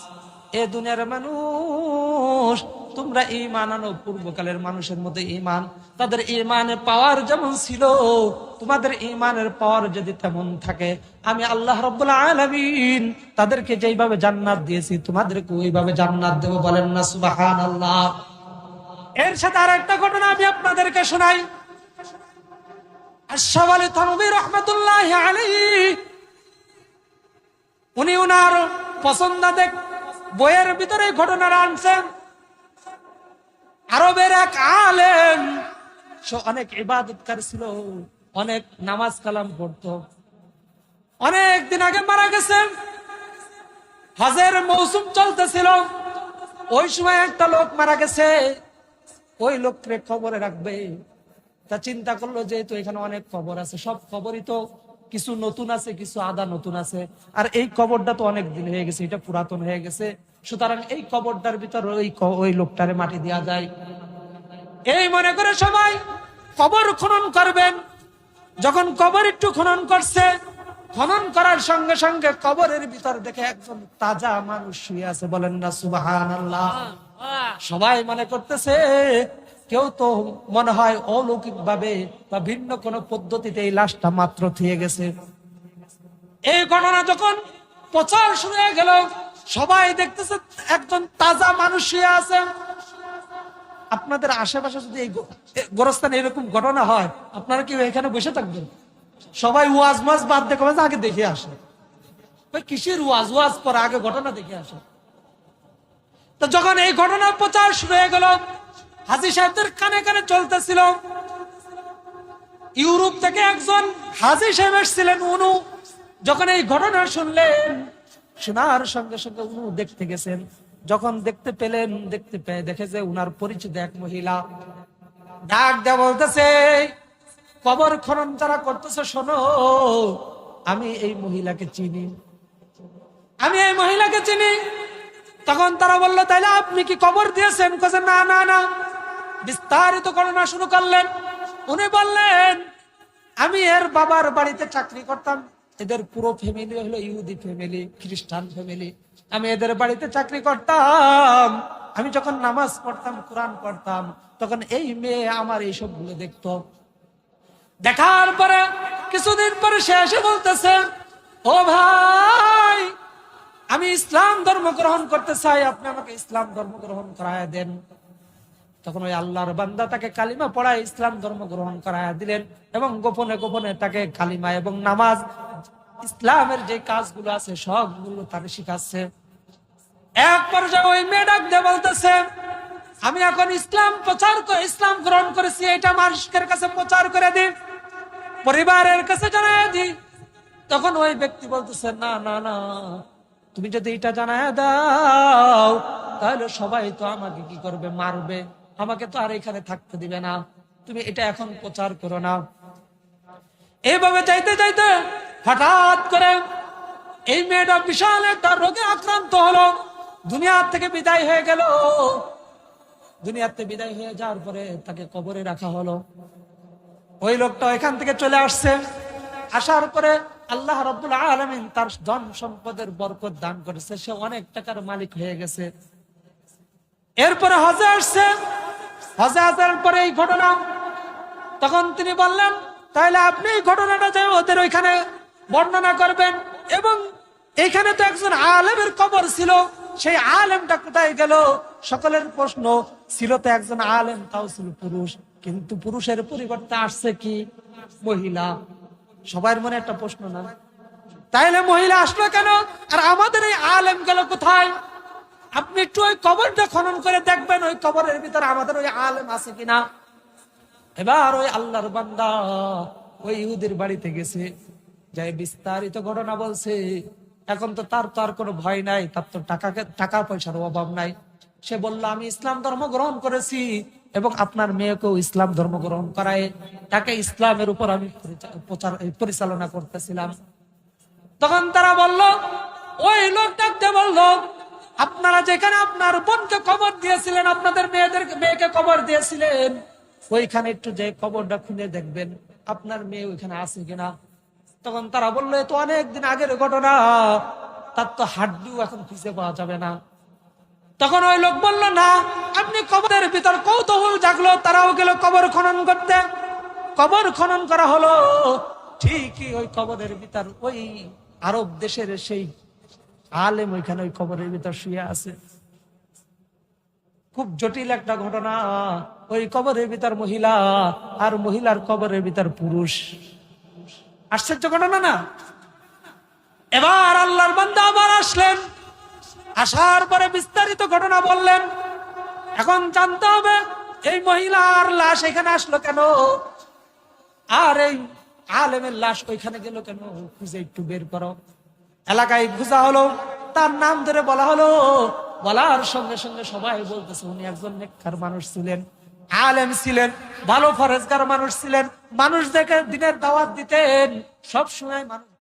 এ দুনিয়ার মানুষ তোমরা ঈমান আনো পূর্বকালের মানুষের মধ্যে ঈমান, তাদের ঈমানে পাওয়ার যেমন ছিল তোমাদের ঈমানের পাওয়ার যদি তেমন থাকে, আমি আল্লাহ রাব্বুল আলামিন তাদেরকে যেইভাবে জান্নাত দিয়েছি তোমাদেরকে ওইভাবে জান্নাত দেব। বলেন না সুবহানাল্লাহ। এর সাথে আরেকটা ঘটনা আমি আপনাদেরকে শোনাই। আশরাফ আলী থানভী রাহমাতুল্লাহি আলাইহি, উনি উনার পছন্দের বইয়ের ভিতরে ঘটনাটা আনছেন। আরবের এক আলেম, সে অনেক ইবাদতকারী ছিল, অনেক নামাজ কালাম পড়তো। অনেক দিন আগে মারা গেছেন, হজের মৌসুম চলতেছিল। ওই সময় একটা লোক মারা গেছে, ওই লোককে কবরে রাখবে। তা চিন্তা করলো যেহেতু এখানে অনেক কবর আছে, সব কবরই তো কিছু নতুন আছে, কিছু আদা নতুন আছে, আর এই কবরটা তো অনেক দিন হয়ে গেছে, এটা পুরাতন হয়ে গেছে, সুতরাং এই কবরটার ভিতর ওই লোকটারে মাটি দেওয়া যায়। এই মনে করে সবাই কবর খনন করবেন। যখন কবর একটু খনন করছে, খনন করার সঙ্গে সঙ্গে কবরের ভিতর দেখে একজন তাজা মানুষ শুয়ে আছে। বলেন না সুবহানাল্লাহ। সবাই মনে করতেছে কেউ তো মনে হয় অলৌকিক ভাবে বা ভিন্ন কোন পদ্ধতিতে এই লাশটা মাত্র থুয়ে গেছে। এই ঘটনা যখন প্রচার শুরু হয়ে গেল, সবাই দেখতেছে একজন তাজা মানুষ শুয়ে আছে। আপনাদের আশেপাশে যদি এই গোরস্থানে এরকম ঘটনা হয়, আপনারা কি এখানে বসে থাকবেন? সবাই ওয়াজ মাজ বাদ দেখে আগে দেখে আসে। কিসের ওয়াজ? ওয়াজ পরে আগে ঘটনা দেখে আসে। তো যখন এই ঘটনার প্রচার শুরু হয়ে গেল, হাজী সাহেবদের কানে কানে চলতেছিল। ইউরোপ থেকে একজন হাজী সাহেব এসেছিলেন। উনি যখন এই ঘটনা শুনলেন, শোনার সঙ্গে সঙ্গে উনি দেখতে গেছেন। যখন দেখতে পেলেন, দেখতে পেয়ে দেখে যে উনার পরিচিত এক মহিলা। ডাক দেয়া বলতেছে, কবর খনন যারা করতেছে শোনো, আমি এই মহিলাকে চিনি, আমি এই মহিলাকে চিনি। তখন তারা বললো, তাইলে আপনি কি কবর দিয়েছেন? কাছে না না না। বিস্তারিত ঘটনা শুরু করলেন। উনি বললেন, আমি এর বাবার বাড়িতে চাকরি করতাম। এদের পুরো ফ্যামিলি হলো ইহুদি ফ্যামিলি, খ্রিস্টান ফ্যামিলি। আমি এদের বাড়িতে চাকরি করতাম। আমি যখন নামাজ পড়তাম, কোরআন পড়তাম, তখন এই মেয়ে আমার এইসব গুলো দেখতো। দেখার পরে কিছুদিন পরে সে এসে বলতেছে, ও ভাই, আমি ইসলাম ধর্ম গ্রহণ করতে চাই, আপনি আমাকে ইসলাম ধর্ম গ্রহণ করায় দেন। তখন ওই আল্লাহর বান্দা তাকে কালিমা পড়ায় ইসলাম ধর্ম গ্রহণ করায় দিলেন, এবং গোপনে গোপনে তাকে কালিমা এবং নামাজ, ইসলামের যে কাজগুলো আছে সবগুলো তাকে শিখাচ্ছে। এক পর্যায়ে ওই মেয়ে ডাক দিয়ে বলতেছে, আমি এখন ইসলাম গ্রহণ করেছি, এটা মানুষের কাছে প্রচার করে দিই, পরিবারের কাছে জানায় দিই। তখন ওই ব্যক্তি বলতেছে, না না না, তুমি যদি এটা জানায় দাও তাহলে সবাই তো আমাকে কি করবে? মারবে, আমাকে তো আর এখানে থাকতে দিবে না, তুমি এটা এখন প্রচার করো না। এইভাবে যাইতে যাইতে হঠাৎ করে এই মেয়েটা বিশাল একটা রোগে আক্রান্ত হলো, দুনিয়ার থেকে বিদায় হয়ে গেল। দুনিয়াতে বিদায় হয়ে যাওয়ার পরে তাকে কবরে রাখা হলো। ওই লোকটা এখান থেকে চলে আসছে। আসার পরে আল্লাহ রাব্বুল আলামিন তার ধন সম্পদের বরকত দান করেছে, সে অনেক টাকার মালিক হয়ে গেছে। এরপরে হজে আসছে। হজে আসার পরে এই ঘটনা, তখন তিনি বললেন, তাহলে আপনি এই ঘটনাটা যে ওদের ওইখানে বর্ণনা করবেন, এবং এইখানে তো একজন আলেমের কবর ছিল, সেই আলেমটা কোথায় গেল? সকলের প্রশ্ন ছিল তো একজন আলেম, তাও ছিল পুরুষ, কিন্তু পুরুষের পরিবর্তে আসছে কি? মহিলা। সবার মনে একটা প্রশ্ন না, তাইলে মহিলা আসলো কেন? আর আমাদের এই আলেম গেল কোথায়? আপনি একটু ওই কবরটা খনন করে দেখবেন, ওই কবরের ভিতরে আমাদের ওই আলেম আছে কিনা। এবার ওই আল্লাহর বান্দা ওই ইহুদির বাড়িতে গেছে, যাই বিস্তারিত ঘটনা বলছে। এখন তো তার তো আর কোনো ভয় নাই, তার তো টাকা পয়সার অভাব নাই। সে বলল, আমি ইসলাম ধর্ম গ্রহণ করেছি এবং আপনার মেয়েকেও ইসলাম ধর্ম গ্রহণ করায় তাকে ইসলামের উপর আমি পরিচালনা করতেছিলাম। তখন তারা বলল, ওই লোক ডাকতে বলল, আপনারা যেখানে আপনার বোনকে কবর দিয়েছিলেন, আপনাদের মেয়েকে কবর দিয়েছিলেন, ওইখানে একটু যে কবরটা খুলে দেখবেন আপনার মেয়ে ওইখানে আছে কিনা। তখন তারা বললো, এ তো অনেকদিন আগের ঘটনা, তার তো হাড্ডিও এখন খুঁজে পাওয়া যাবে না। তখন ওই লোক বললো, না, আপনি কবরের ভিতর কৌতূহল জাগলো, তারাও গেল কবর খনন করতে। কবর খনন করা হলো, ঠিকই ওই কবরের ভিতর ওই আরব দেশের সেই আলেম ওইখানে ওই কবরের ভিতর শুয়ে আছে। খুব জটিল একটা ঘটনা। ওই কবরের ভিতর মহিলা, আর মহিলার কবরের ভিতর পুরুষ। আশ্চর্য ঘটনা না? এবার আল্লাহর বান্দা আবার আসলেন, আসার পরে বিস্তারিত ঘটনা বললেন। এখন জানতে হবে এই মহিলার লাশ এখানে আসলো কেন, আর এই আলেমের লাশ ওইখানে গেল কেন, খুঁজে একটু বের করো। এলাকায় খোঁজা হলো, তার নাম ধরে বলা হলো। বলার সঙ্গে সঙ্গে সবাই বলতেছে উনি একজন নেককার মানুষ ছিলেন, আলেম ছিলেন, ভালো ফরেজগার মানুষ ছিলেন, মানুষদেরকে দিনের দাওয়াত দিতেন, সব সময় মানুষ